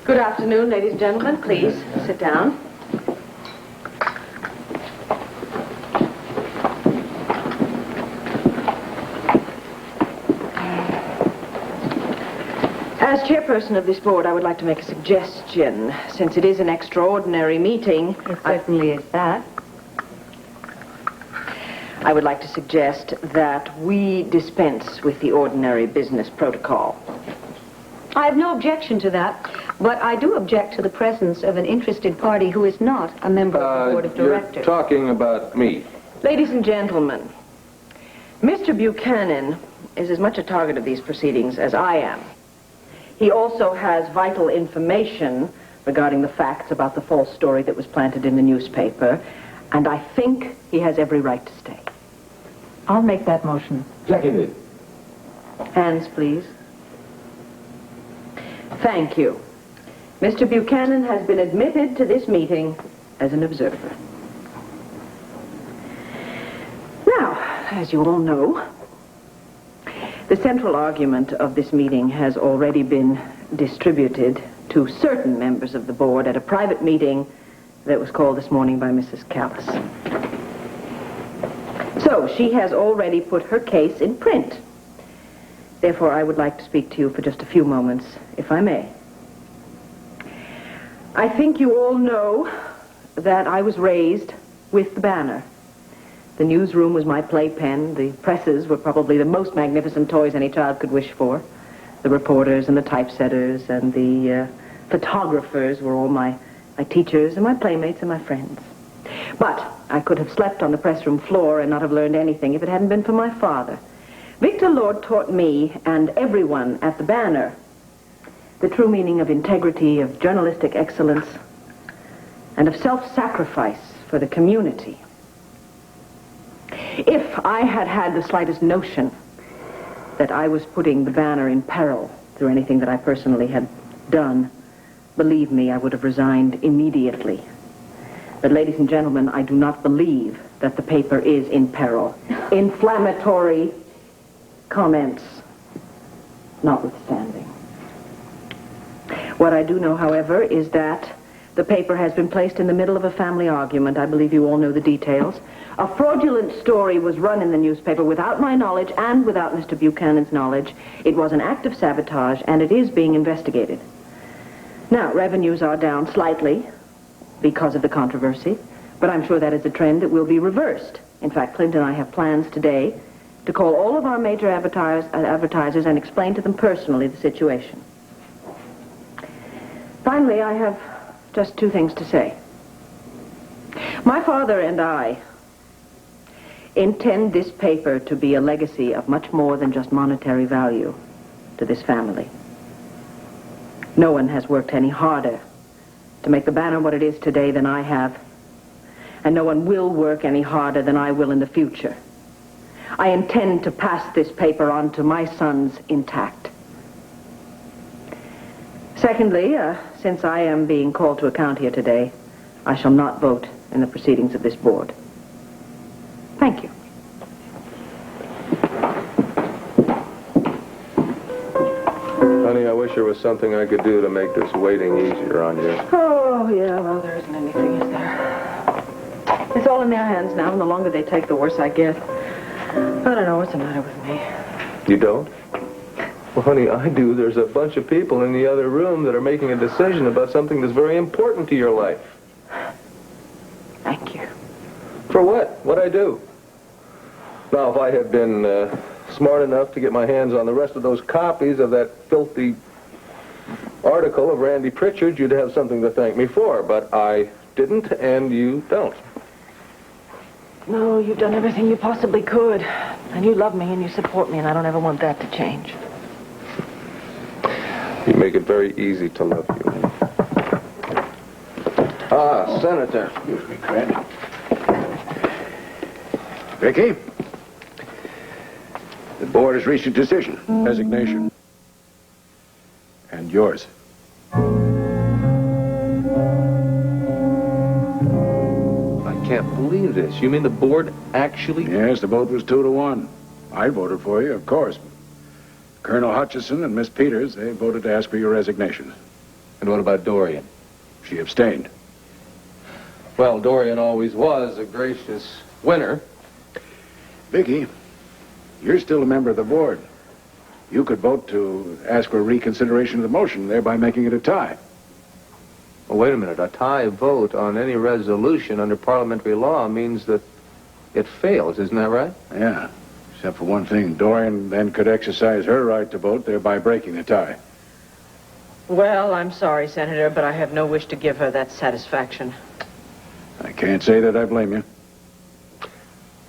Good afternoon, ladies and gentlemen. Please, sit down. As chairperson of this board, I would like to make a suggestion. Since it is an extraordinary meeting... It certainly is that. I would like to suggest that we dispense with the ordinary business protocol. I have no objection to that, but I do object to the presence of an interested party who is not a member of the board of directors. You're talking about me. Ladies and gentlemen, Mr. Buchanan is as much a target of these proceedings as I am. He also has vital information regarding the facts about the false story that was planted in the newspaper, and I think he has every right to stay. I'll make that motion. Seconded. Hands, please. Thank you. Mr. Buchanan has been admitted to this meeting as an observer. Now, as you all know, the central argument of this meeting has already been distributed to certain members of the board at a private meeting that was called this morning by Mrs. Callis. So, she has already put her case in print. Therefore, I would like to speak to you for just a few moments, if I may. I think you all know that I was raised with the banner. The newsroom was my playpen. The presses were probably the most magnificent toys any child could wish for. The reporters and the typesetters and the photographers were all my teachers and my playmates and my friends. But I could have slept on the press room floor and not have learned anything if it hadn't been for my father. Victor Lord taught me and everyone at the Banner the true meaning of integrity, of journalistic excellence, and of self-sacrifice for the community. If I had had the slightest notion that I was putting the Banner in peril through anything that I personally had done, believe me, I would have resigned immediately. But ladies and gentlemen, I do not believe that the paper is in peril. Inflammatory comments notwithstanding. What I do know, however, is that the paper has been placed in the middle of a family argument. I believe you all know the details. A fraudulent story was run in the newspaper without my knowledge and without Mr. Buchanan's knowledge. It was an act of sabotage, and it is being investigated. Now, revenues are down slightly because of the controversy, but I'm sure that is a trend that will be reversed. In fact, Clint and I have plans today to call all of our major advertisers and explain to them personally the situation. Finally, I have just two things to say. My father and I intend this paper to be a legacy of much more than just monetary value to this family. No one has worked any harder to make the Banner what it is today than I have, and no one will work any harder than I will in the future. I intend to pass this paper on to my sons intact. Secondly, since I am being called to account here today, I shall not vote in the proceedings of this board. Thank you. Honey, I wish there was something I could do to make this waiting easier on you. Oh, yeah, well, there isn't anything, is there? It's all in their hands now, and the longer they take, the worse I get. I don't know what's the matter with me. You don't? Well, honey, I do. There's a bunch of people in the other room that are making a decision about something that's very important to your life. Thank you. For what? What'd I do? Now, if I had been smart enough to get my hands on the rest of those copies of that filthy article of Randy Pritchard, you'd have something to thank me for. But I didn't, and you don't. No, you've done everything you possibly could. And you love me and you support me, and I don't ever want that to change. You make it very easy to love you. Ah, Senator. Excuse me, Clint. Viki? The board has reached a decision. Resignation. And yours. I can't believe this. You mean the board actually... Yes, the vote was 2-1. I voted for you, of course. Colonel Hutchison and Miss Peters, they voted to ask for your resignation. And what about Dorian? She abstained. Well, Dorian always was a gracious winner. Viki, you're still a member of the board. You could vote to ask for reconsideration of the motion, thereby making it a tie. Well, wait a minute. A tie vote on any resolution under parliamentary law means that it fails, isn't that right? Yeah, except for one thing. Dorian then could exercise her right to vote, thereby breaking the tie. Well, I'm sorry, Senator, but I have no wish to give her that satisfaction. I can't say that I blame you.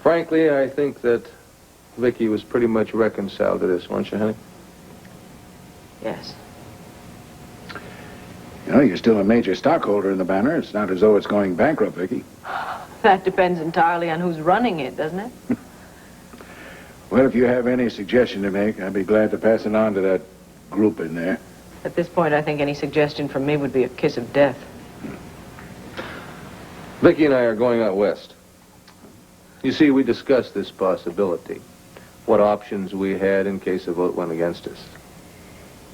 Frankly, I think that Viki was pretty much reconciled to this, weren't you, honey? Yes. You know, you're still a major stockholder in the Banner. It's not as though it's going bankrupt, Viki. That depends entirely on who's running it, doesn't it? Well, if you have any suggestion to make, I'd be glad to pass it on to that group in there. At this point, I think any suggestion from me would be a kiss of death. Viki and I are going out west. You see, we discussed this possibility. What options we had in case a vote went against us.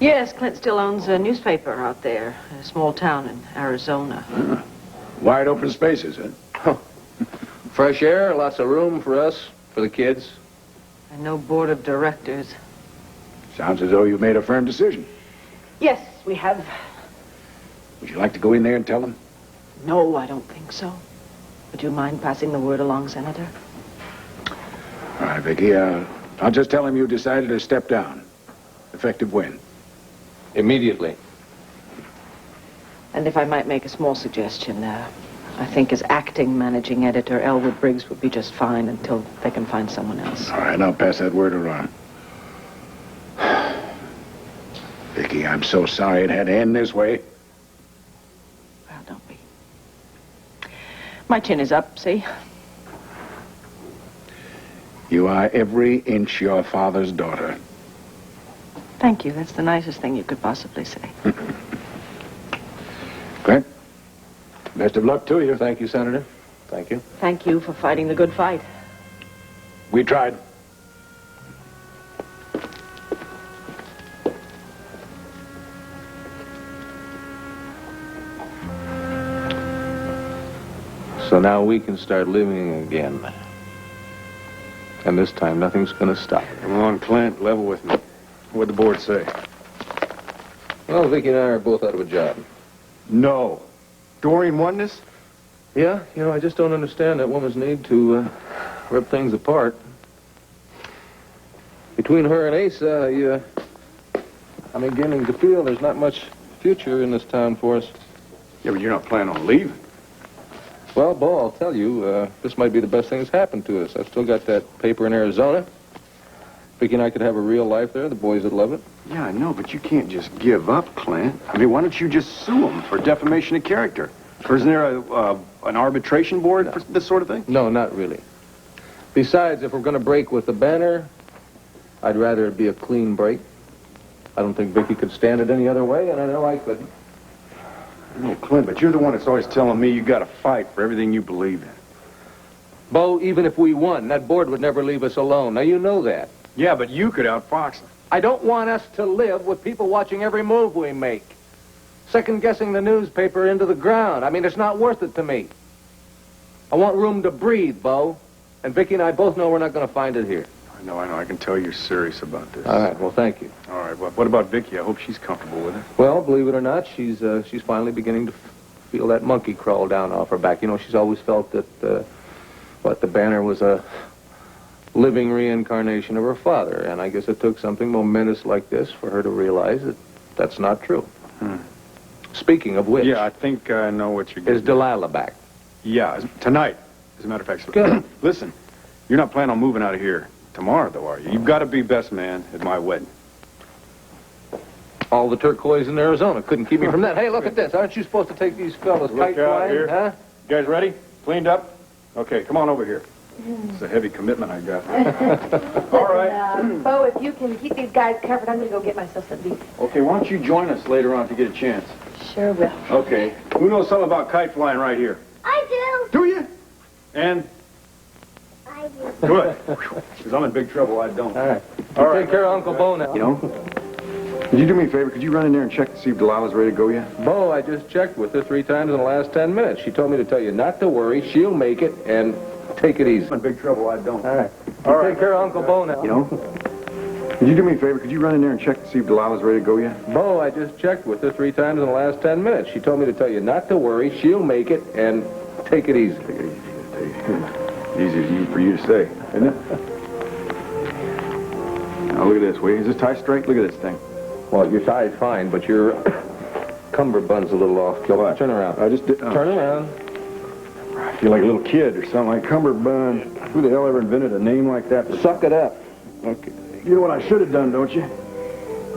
Yes, Clint still owns a newspaper out there in a small town in Arizona. Wide open spaces, huh? Fresh air, lots of room for us, for the kids. And no board of directors. Sounds as though you made a firm decision. Yes, we have. Would you like to go in there and tell them? No, I don't think so. Would you mind passing the word along, Senator? All right, Viki, I'll just tell him you decided to step down. Effective when? Immediately. And if I might make a small suggestion, I think as acting managing editor, Elwood Briggs would be just fine until they can find someone else. All right, I'll pass that word around. Vicky, I'm so sorry it had to end this way. Well, don't be. My chin is up, see? You are every inch your father's daughter. Thank you. That's the nicest thing you could possibly say. Clint, best of luck to you. Thank you, Senator. Thank you. Thank you for fighting the good fight. We tried. So now we can start living again. And this time, nothing's going to stop. Come on, Clint, level with me. What'd the board say? Well, Viki and I are both out of a job. No. Doreen won this? Yeah, I just don't understand that woman's need to rip things apart. Between her and Asa, I'm beginning to feel there's not much future in this town for us. Yeah, but you're not planning on leaving. Well, Bo, I'll tell you, this might be the best thing that's happened to us. I've still got that paper in Arizona. Viki and I could have a real life there. The boys would love it. Yeah, I know, but you can't just give up, Clint. I mean, why don't you just sue them for defamation of character? Or isn't there an arbitration board for this sort of thing? No, not really. Besides, if we're going to break with the banner, I'd rather it be a clean break. I don't think Viki could stand it any other way, and I know I couldn't. No, Clint, but you're the one that's always telling me you got to fight for everything you believe in. Bo, even if we won, that board would never leave us alone. Now, you know that. Yeah, but you could outfox them. I don't want us to live with people watching every move we make. Second-guessing the newspaper into the ground. I mean, it's not worth it to me. I want room to breathe, Bo. And Viki and I both know we're not going to find it here. I know. I can tell you're serious about this. All right, well, thank you. All right, well, what about Viki? I hope she's comfortable with it. Well, believe it or not, she's finally beginning to feel that monkey crawl down off her back. She's always felt that, the banner was a living reincarnation of her father. And I guess it took something momentous like this for her to realize that that's not true. Speaking of which... Yeah, I think I know what you're getting. Is Delilah back? Yeah, tonight, as a matter of fact. Good. Listen, you're not planning on moving out of here tomorrow, though, are you? You've got to be best man at my wedding. All the turquoise in Arizona couldn't keep me from that. Hey, look at this. Aren't you supposed to take these fellas kite flying? Here. Huh? You guys ready? Cleaned up? Okay, come on over here. It's a heavy commitment I got. All right. Bo, if you can keep these guys covered, I'm going to go get myself something to eat. Okay, why don't you join us later on if you get a chance? Sure will. Okay. Who knows something about kite flying right here? I Do you? And? do. I do. Good. Because I'm in big trouble. I don't. All right. All right. Take care of Uncle Bo now. Could you do me a favor? Could you run in there and check to see if Delilah's ready to go yet? Bo, I just checked with her 3 times in the last 10 minutes. She told me to tell you not to worry. She'll make it, and take it easy. I'm in big trouble. I don't. All right. All right. Take care of Uncle Bo now. Could you do me a favor? Could you run in there and check to see if Delilah's ready to go yet? Bo, I just checked with her 3 times in the last 10 minutes. She told me to tell you not to worry. She'll make it, and take it easy. Take it easy. Easy for you to say, isn't it? Now, look at this. Wait, is this tie straight? Look at this thing. Well, your tie's fine, but your cummerbund's a little off. Go on, turn around. I just did. Turn around. I feel like a little kid or something, like cummerbund. Who the hell ever invented a name like that? Suck it up. Okay. You know what I should have done, don't you?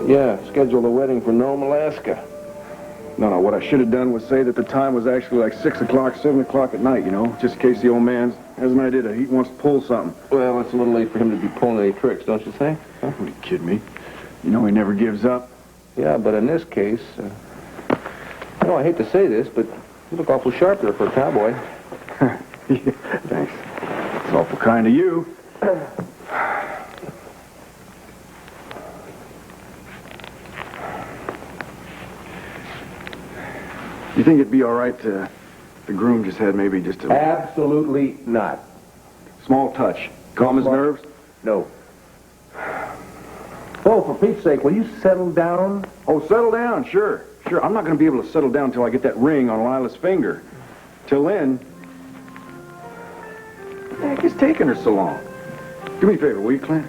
Yeah, schedule the wedding for Nome, Alaska. No, what I should have done was say that the time was actually like 6 o'clock, 7 o'clock at night, just in case the old man has an idea that he wants to pull something. Well, it's a little late for him to be pulling any tricks, don't you think? Huh? Are you kidding me? He never gives up. Yeah, but in this case, I hate to say this, but you look awful sharp there for a cowboy. Yeah, thanks. It's awful kind of you. You think it'd be all right to the groom just had maybe just a... Absolutely not. Small touch. Calm his nerves? No. Oh, for Pete's sake, will you settle down? Oh, settle down, sure. I'm not going to be able to settle down until I get that ring on Lila's finger. Till then... Heck, it's taking her so long. Do me a favor, will you, Clint?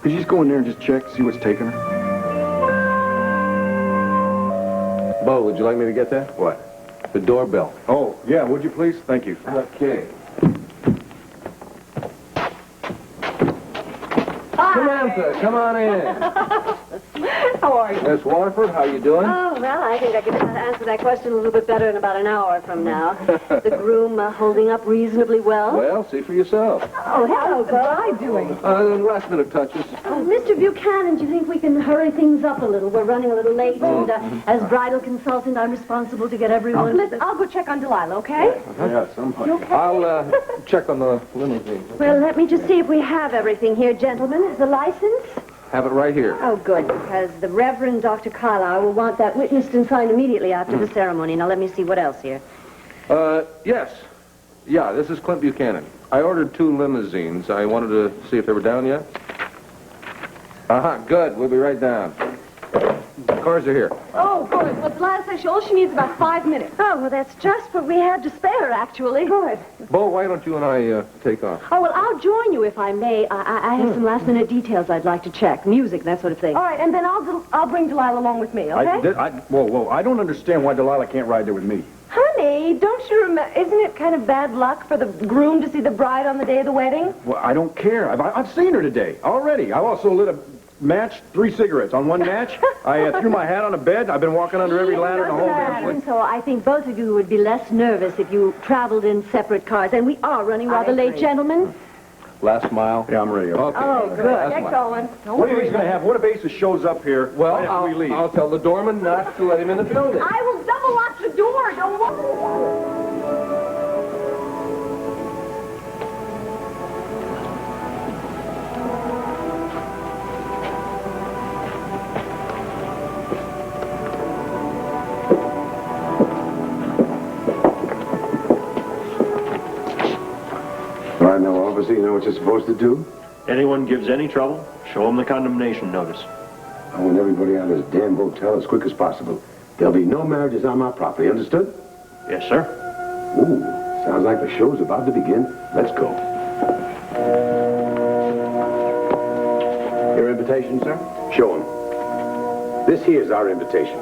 Could you just go in there and just check, see what's taking her? Bo, would you like me to get that? What? The doorbell. Oh, yeah, would you please? Thank you. Okay. Samantha, come on in. How are you? Miss Waterford, how you doing? Oh, well, I think I can answer that question a little bit better in about an hour from now. The groom holding up reasonably well? Well, see for yourself. Oh, hello, Bo. How are you doing? Last minute touches. Oh, Mr. Buchanan, do you think we can hurry things up a little? We're running a little late, and as bridal consultant, I'm responsible to get everyone... Listen, I'll go check on Delilah, okay? Yeah, somehow. I'll check on the limousine. Well, let me just see if we have everything here, gentlemen. Is the license? Have it right here. Oh, good, because the Reverend Dr. Carlyle will want that witnessed and signed immediately after the ceremony. Now, let me see what else here. Yes. Yeah, this is Clint Buchanan. I ordered 2 limousines. I wanted to see if they were down yet. Good. We'll be right down. Cars are here. Oh, good. Well, Delilah says all she needs is about 5 minutes. Oh, well, that's just what we have to spare, actually. Good. Bo, why don't you and I take off? Oh, well, I'll join you if I may. I have some last-minute details I'd like to check. Music, that sort of thing. All right, and then I'll bring Delilah along with me, okay? Whoa, I don't understand why Delilah can't ride there with me. Honey, don't you remember? Isn't it kind of bad luck for the groom to see the bride on the day of the wedding? Well, I don't care. I've seen her today already. I also lit a match, 3 cigarettes. On one match, I threw my hat on a bed. I've been walking under every ladder in the whole damn place. So I think both of you would be less nervous if you traveled in separate cars. And we are running rather late, gentlemen. Last mile? Yeah, I'm ready. Okay. Oh, good. Get going. What are you going to have? What if Ace shows up here? Well, right after we leave? I'll tell the doorman not to let him in the building. I will double lock the door. Don't worry. All right, now, officer, you know what you're supposed to do? Anyone gives any trouble, show them the condemnation notice. I want everybody out of this damn hotel as quick as possible. There'll be no marriages on my property, understood? Yes, sir. Ooh, sounds like the show's about to begin. Let's go. Your invitation, sir? Show him. This here's our invitation.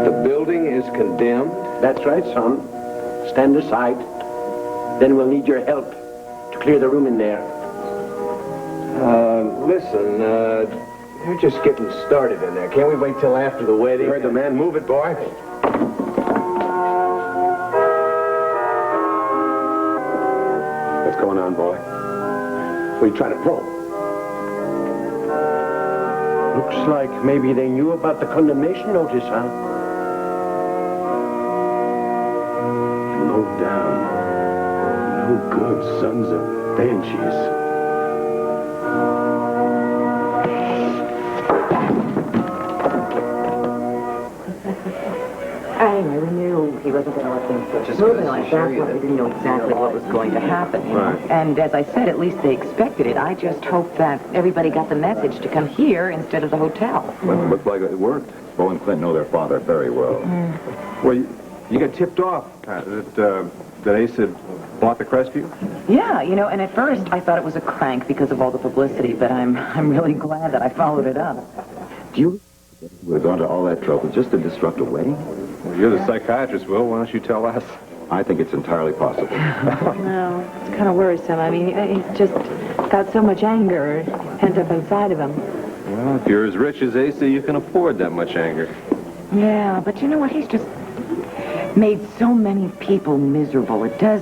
The building is condemned. That's right, son. Stand aside. Then we'll need your help to clear the room in there. Listen, you're just getting started in there. Can't we wait till after the wedding? You heard the man. Move it, boy. What's going on, boy? What are you trying to pull? Looks like maybe they knew about the condemnation notice, huh? Low down. No good sons of banshees. Anyway, we knew he wasn't going to let things keep moving like that, but we didn't know exactly what was going to happen. You know? Right. And as I said, at least they expected it. I just hope that everybody got the message to come here instead of the hotel. Well, it looked like it worked. Bo and Clint know their father very well. Well, you got tipped off that Ace had bought the Crestview? Yeah, you know, and at first I thought it was a crank because of all the publicity, but I'm really glad that I followed it up. Do you would have gone to all that trouble just to disrupt a wedding? Well, you're the psychiatrist, Will. Why don't you tell us? I think it's entirely possible. No, it's kind of worrisome. I mean, he's just got so much anger pent up inside of him. Well, if you're as rich as Ace, you can afford that much anger. Yeah, but you know what? He's just made so many people miserable. It does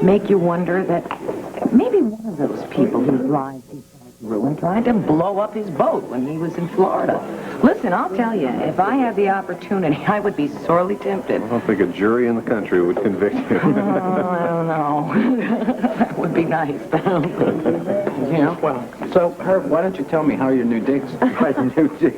make you wonder that maybe one of those people whose lives he ruined tried to blow up his boat when he was in Florida. Listen, I'll tell you, if I had the opportunity, I would be sorely tempted. I don't think a jury in the country would convict you. Oh, I don't know. That would be nice, though. Yeah, well, so, Herb, why don't you tell me how your new dig's... The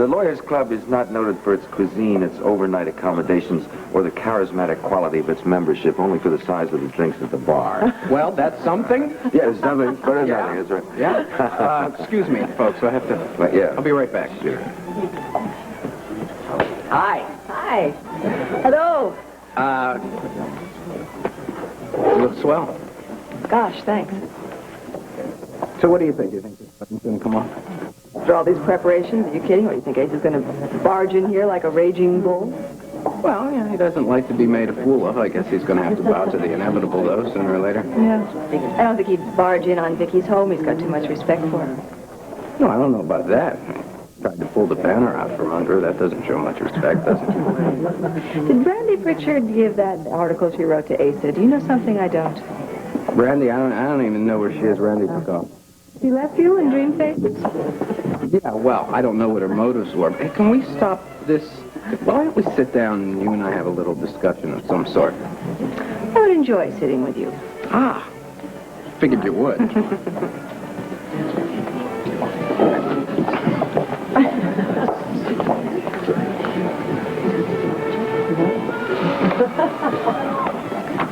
Lawyers Club is not noted for its cuisine, its overnight accommodations, or the charismatic quality of its membership, only for the size of the drinks at the bar. Well, that's something. Yeah, it's something. But it's nothing, that's right. Yeah? Excuse me, folks, I have to... But, yeah. I'll be right back. Sure. Hi. Hi. Hello. You look swell. Gosh, thanks. So what do you think? You think this button's gonna come off? After all these preparations, are you kidding? Or do you think Ace is going to barge in here like a raging bull? Well, yeah, he doesn't like to be made a fool of. I guess he's going to have to bow to the inevitable, though, sooner or later. Yeah. I don't think he'd barge in on Vicky's home. He's got too much respect for her. No, I don't know about that. Tried to pull the banner out from under her. That doesn't show much respect, does it? Did Brandy Pritchard give that article she wrote to Asa? Do you know something I don't? Brandy, I don't even know where she is. Randy took off. She left you in dream faces? Yeah, well, I don't know what her motives were. Hey, can we stop this? Why don't we sit down and you and I have a little discussion of some sort? I would enjoy sitting with you. Ah, figured you would.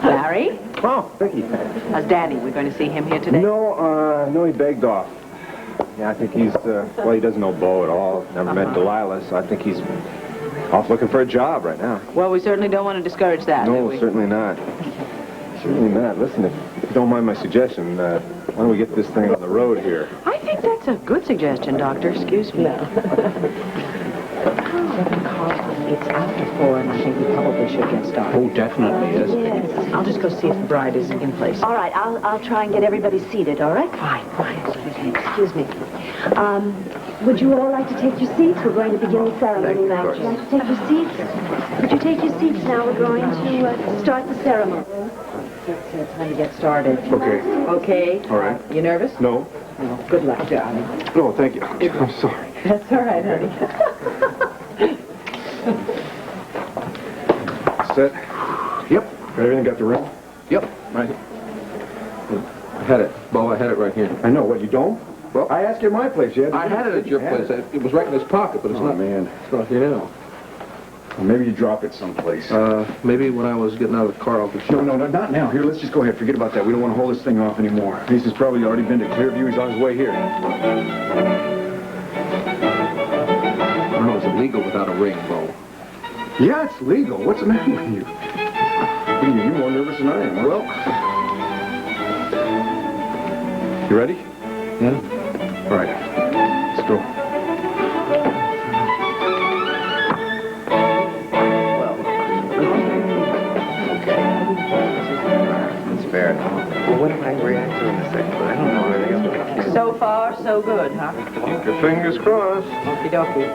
Larry? Oh, Vicky. How's Daddy? We're going to see him here today? No, he begged off. Yeah, I think he's, well, he doesn't know Bo at all. Never met Delilah, so I think he's off looking for a job right now. Well, we certainly don't want to discourage that, do No, we? certainly not. Certainly not. Listen, if you don't mind my suggestion, why don't we get this thing on the road here? I think that's a good suggestion, Doctor. Excuse me. It's after 4, and I think we probably should get started. Oh, definitely is. Yes. I'll just go see if the bride is in place. All right, I'll try and get everybody seated, all right? Fine. Excuse me. Would you all like to take your seats? We're going to begin the ceremony now. Would you like to take your seats? Would you take your seats now? We're going to start the ceremony. It's time to get started. Okay. Okay? All right. You nervous? No. No. Good luck, darling. No, thank you. I'm sorry. That's all right, honey. Set? Yep. Got everything? Got the ring? Yep. Right. I had it. Bo, I had it right here. I know. What, you don't? Well, I asked you at my place. You I had it at your place. It was right in his pocket, but it's not. Man. It's not here now. Well, maybe you dropped it someplace. Maybe when I was getting out of the car, I'll just... No, not now. Here, let's just go ahead. Forget about that. We don't want to hold this thing off anymore. Ace has probably already been to Clearview. He's on his way here. I don't know. Is it legal without a ring, Bo? Yeah, it's legal. What's the matter with you? You're more nervous than I am. Well, you ready? Yeah. All right. Let's go. Well, what am I react to in a second? I don't know anything. So far, so good, huh? Keep your fingers crossed. Okie dokie.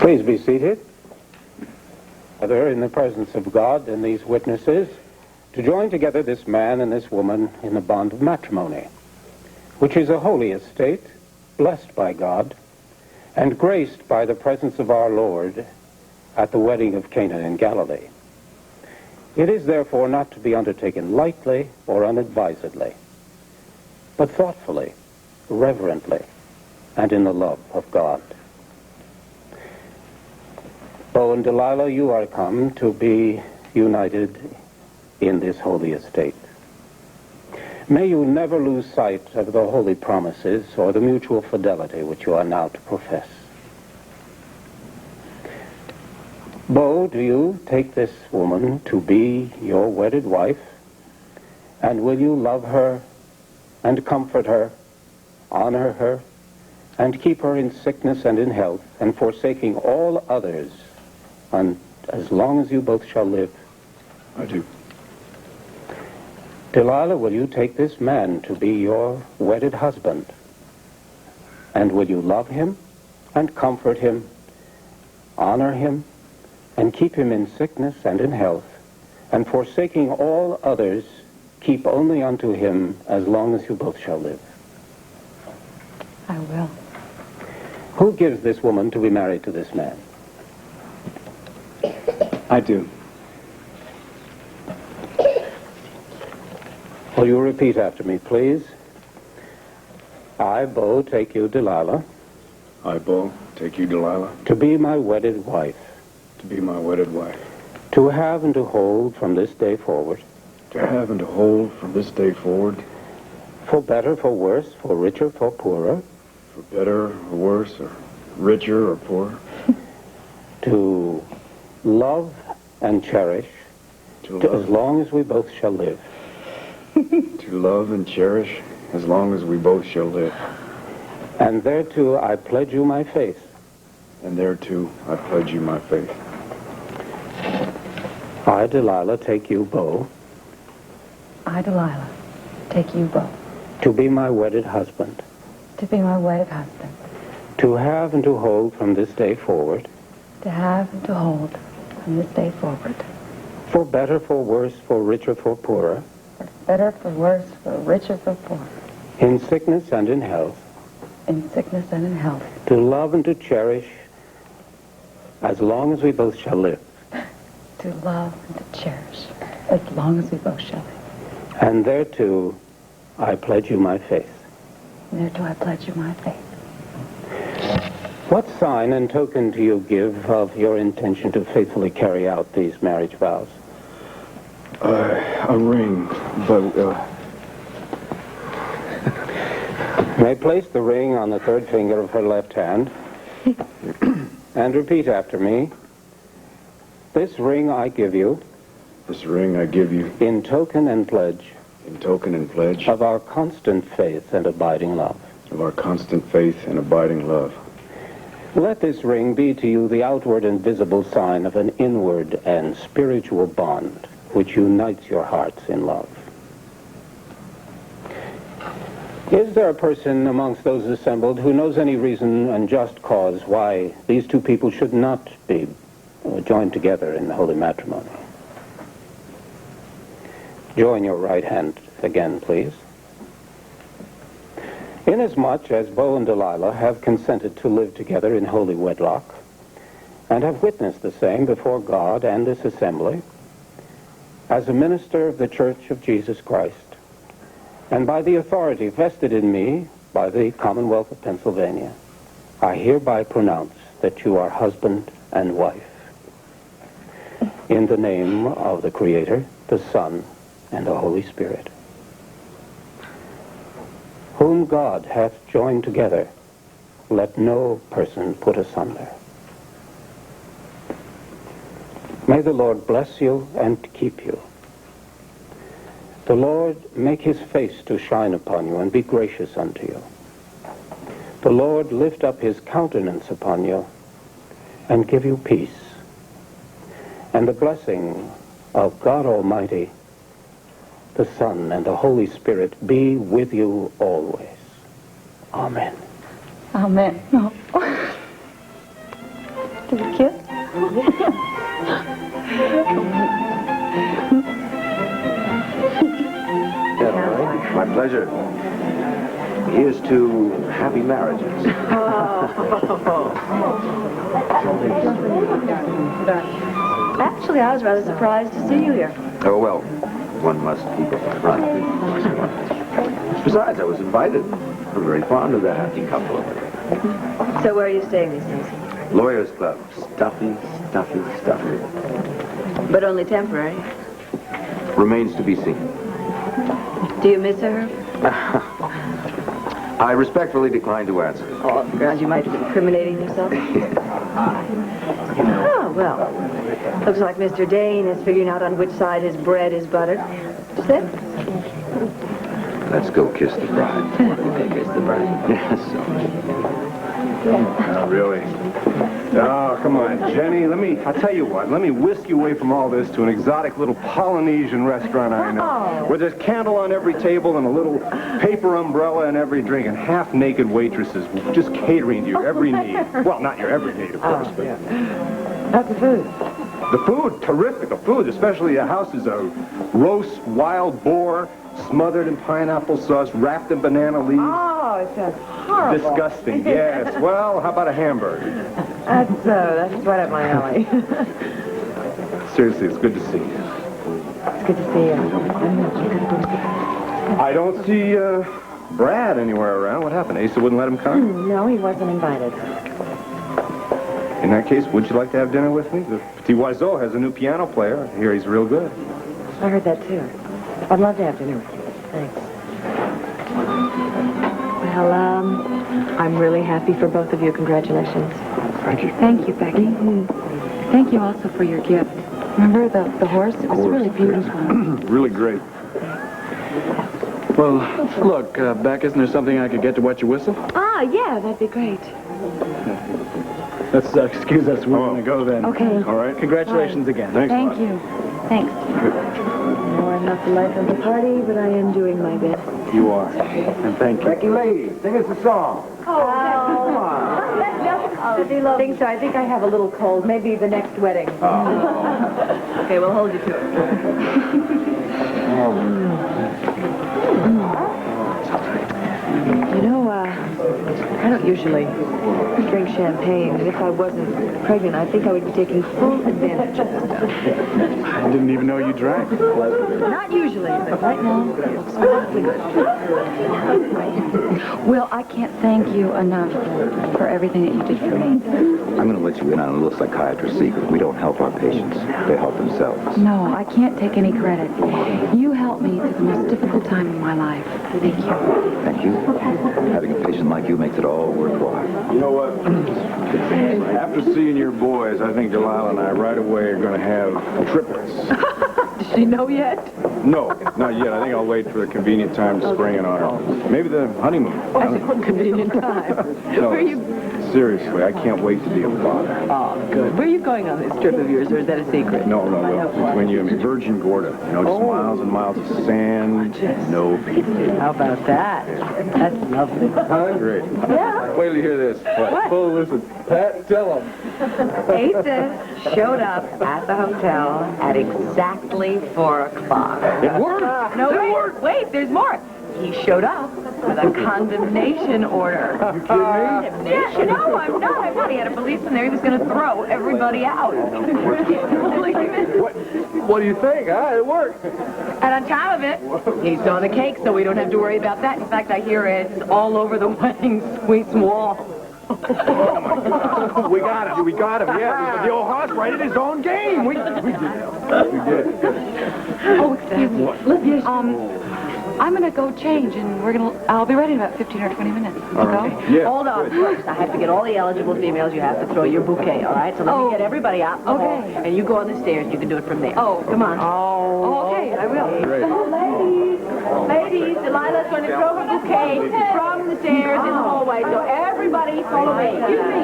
Please be seated. Father, in the presence of God and these witnesses, to join together this man and this woman in the bond of matrimony, which is a holy estate, blessed by God, and graced by the presence of our Lord at the wedding of Cana in Galilee. It is therefore not to be undertaken lightly or unadvisedly, but thoughtfully, reverently, and in the love of God. Bo and Delilah, you are come to be united in this holy estate. May you never lose sight of the holy promises or the mutual fidelity which you are now to profess. Bo, do you take this woman to be your wedded wife? And will you love her and comfort her, honor her, and keep her in sickness and in health, and forsaking all others as long as you both shall live? I do. Delilah, will you take this man to be your wedded husband? And will you love him and comfort him, honor him, and keep him in sickness and in health, and forsaking all others, keep only unto him as long as you both shall live? I will. Who gives this woman to be married to this man? I do. Will you repeat after me, please? I, Bo, take you, Delilah. I, Bo, take you, Delilah. To be my wedded wife. To be my wedded wife. To have and to hold from this day forward. To have and to hold from this day forward. For better, for worse, for richer, for poorer. For better or worse, or richer or poorer. To love and cherish. As long as we both shall live. To love and cherish as long as we both shall live. And thereto I pledge you my faith. And thereto I pledge you my faith. I, Delilah, take you, Bo. I, Delilah, take you, Bo. To be my wedded husband. To be my wedded husband. To have and to hold from this day forward. To have and to hold from this day forward. For better, for worse, for richer, for poorer. For better, for worse, for richer, for poorer. In sickness and in health. In sickness and in health. To love and to cherish as long as we both shall live. To love and to cherish as long as we both shall live. And thereto I pledge you my faith. And thereto I pledge you my faith. What sign and token do you give of your intention to faithfully carry out these marriage vows? A ring, but, You may place the ring on the third finger of her left hand and repeat after me. This ring I give you. This ring I give you. In token and pledge. In token and pledge. Of our constant faith and abiding love. Of our constant faith and abiding love. Let this ring be to you the outward and visible sign of an inward and spiritual bond which unites your hearts in love. Is there a person amongst those assembled who knows any reason and just cause why these two people should not be joined together in holy matrimony? Join your right hand again, please. Inasmuch as Bo and Delilah have consented to live together in holy wedlock, and have witnessed the same before God and this assembly, as a minister of the Church of Jesus Christ, and by the authority vested in me by the Commonwealth of Pennsylvania, I hereby pronounce that you are husband and wife. In the name of the Creator, the Son, and the Holy Spirit. Whom God hath joined together, let no person put asunder. May the Lord bless you and keep you. The Lord make his face to shine upon you and be gracious unto you. The Lord lift up his countenance upon you and give you peace. And the blessing of God Almighty, the Son, and the Holy Spirit be with you always. Amen. Amen. Oh. Did you kiss? My pleasure. Here's to happy marriages. Actually, I was rather surprised to see you here. Oh, well, one must keep up front. Besides, I was invited. I'm very fond of that happy couple. So where are you staying these days? Lawyers Club. Stuffy, stuffy, stuffy. But only temporary. Remains to be seen. Do you miss her? I respectfully decline to answer. Oh, grounds you might be incriminating yourself? Oh, well. Looks like Mr. Dane is figuring out on which side his bread is buttered. Sit. Let's go kiss the bride. Kiss the bride. Yes. Oh, really? Oh, come on, Jenny. I'll tell you what, let me whisk you away from all this to an exotic little Polynesian restaurant I know, where there's candle on every table and a little paper umbrella in every drink and half-naked waitresses just catering to your every need. Well, not your every need, of course, but... How's the food? The food, terrific. The food, especially the house, is a roast wild boar smothered in pineapple sauce, wrapped in banana leaves. Oh, it sounds horrible. Disgusting, yes. Well, how about a hamburger? That's right up my alley. Seriously, it's good to see you. It's good to see you. I don't see Brad anywhere around. What happened? Asa wouldn't let him come? No, he wasn't invited. In that case, would you like to have dinner with me? The Petit Oiseau has a new piano player. I hear he's real good. I heard that too. I'd love to have dinner with you. Thanks. Well, I'm really happy for both of you. Congratulations. Thank you. Thank you, Becky. Thank you also for your gift. Remember the horse? It was really beautiful. Really great. Well, look, Beck, isn't there something I could get to wet your whistle? Ah, yeah, that'd be great. Let's excuse us. We're going to go then. Okay. All right. Congratulations again. Thanks. Thank you. Thanks. No, I'm not the life of the party, but I am doing my best. You are. And thank you. Becky Lee, sing us a song. I think so. I think I have a little cold. Maybe the next wedding. Okay, we'll hold you to it. You know, I don't usually drink champagne, and if I wasn't pregnant, I think I would be taking full advantage of this stuff. I didn't even know you drank. Not usually, but right now, it looks awfully good. Will, I can't thank you enough for everything that you did for me. I'm going to let you in on a little psychiatrist secret. We don't help our patients. They help themselves. No, I can't take any credit. You helped me through the most difficult time in my life. Thank you. Thank you. Having a patient like you makes it all worthwhile. You know what? After seeing your boys, I think Delilah and I right away are going to have triplets. Does she know yet? No, not yet. I think I'll wait for a convenient time to spring it on her. Maybe the honeymoon. I said, what convenient time? No, Where are you? seriously, I can't wait to be a father. Oh, good. Where are you going on this trip of yours, or is that a secret? No, between you and me. Virgin Gorda. You know, just miles and miles of sand, no people. How about that? That's lovely. Great. Yeah. Wait till you hear this. What? Oh, listen. Pat, tell him. Asa showed up at the hotel at exactly 4 o'clock. It worked. No, wait, there's more. He showed up with a condemnation order. You kidding me? Yeah, no, I'm not. He had a policeman there. He was going to throw everybody out. What do you think, huh? It worked. And on top of it, he's throwing the cake, so we don't have to worry about that. In fact, I hear it's all over the wedding suite's wall. Oh, my God. We got him, yeah. The old horse right at his own game. We did. Oh, excuse me. I'm going to go change, and I'll be ready in about 15 or 20 minutes. All right. Yeah, hold on first. I have to get all the eligible females. You have to throw your bouquet, all right? So let me get everybody out in the hall, and you go on the stairs. You can do it from there. Oh, come on. Oh, okay, I will. Great. Ladies, Delilah's going to throw her bouquet from the stairs in the hallway, so everybody follow me. Excuse me.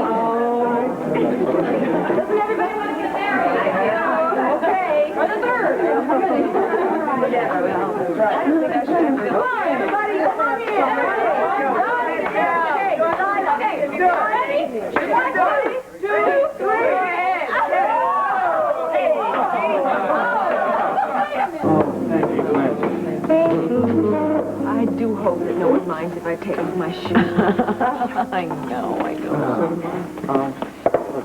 Doesn't everybody want to get married? Okay. For the third. Yeah, I will. Come on, everybody, come on in. Okay, you ready? 1, 2, 3, I do hope that no one minds if I take off my shoes. I know, I do.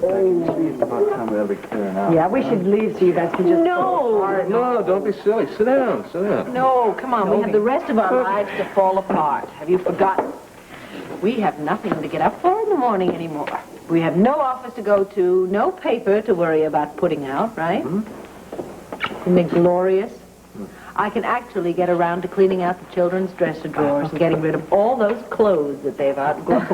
It's about time we be clearing out. Yeah, we should leave so you guys can just... No, don't be silly. Sit down. No, come on. We have the rest of our lives to fall apart. Have you forgotten? We have nothing to get up for in the morning anymore. We have no office to go to, no paper to worry about putting out, right? Isn't it glorious? I can actually get around to cleaning out the children's dresser drawers and getting rid of all those clothes that they've outgrown.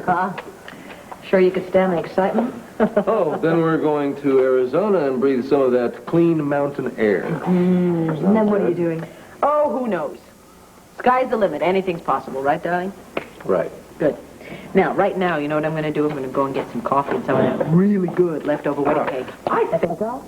Sure you could stand the excitement? Oh, then we're going to Arizona and breathe some of that clean mountain air. And then what are you doing? Oh, who knows? Sky's the limit. Anything's possible, right, darling? Right. Good. Now, right now, you know what I'm going to do? I'm going to go and get some coffee and some of that really good leftover wedding cake. I think so.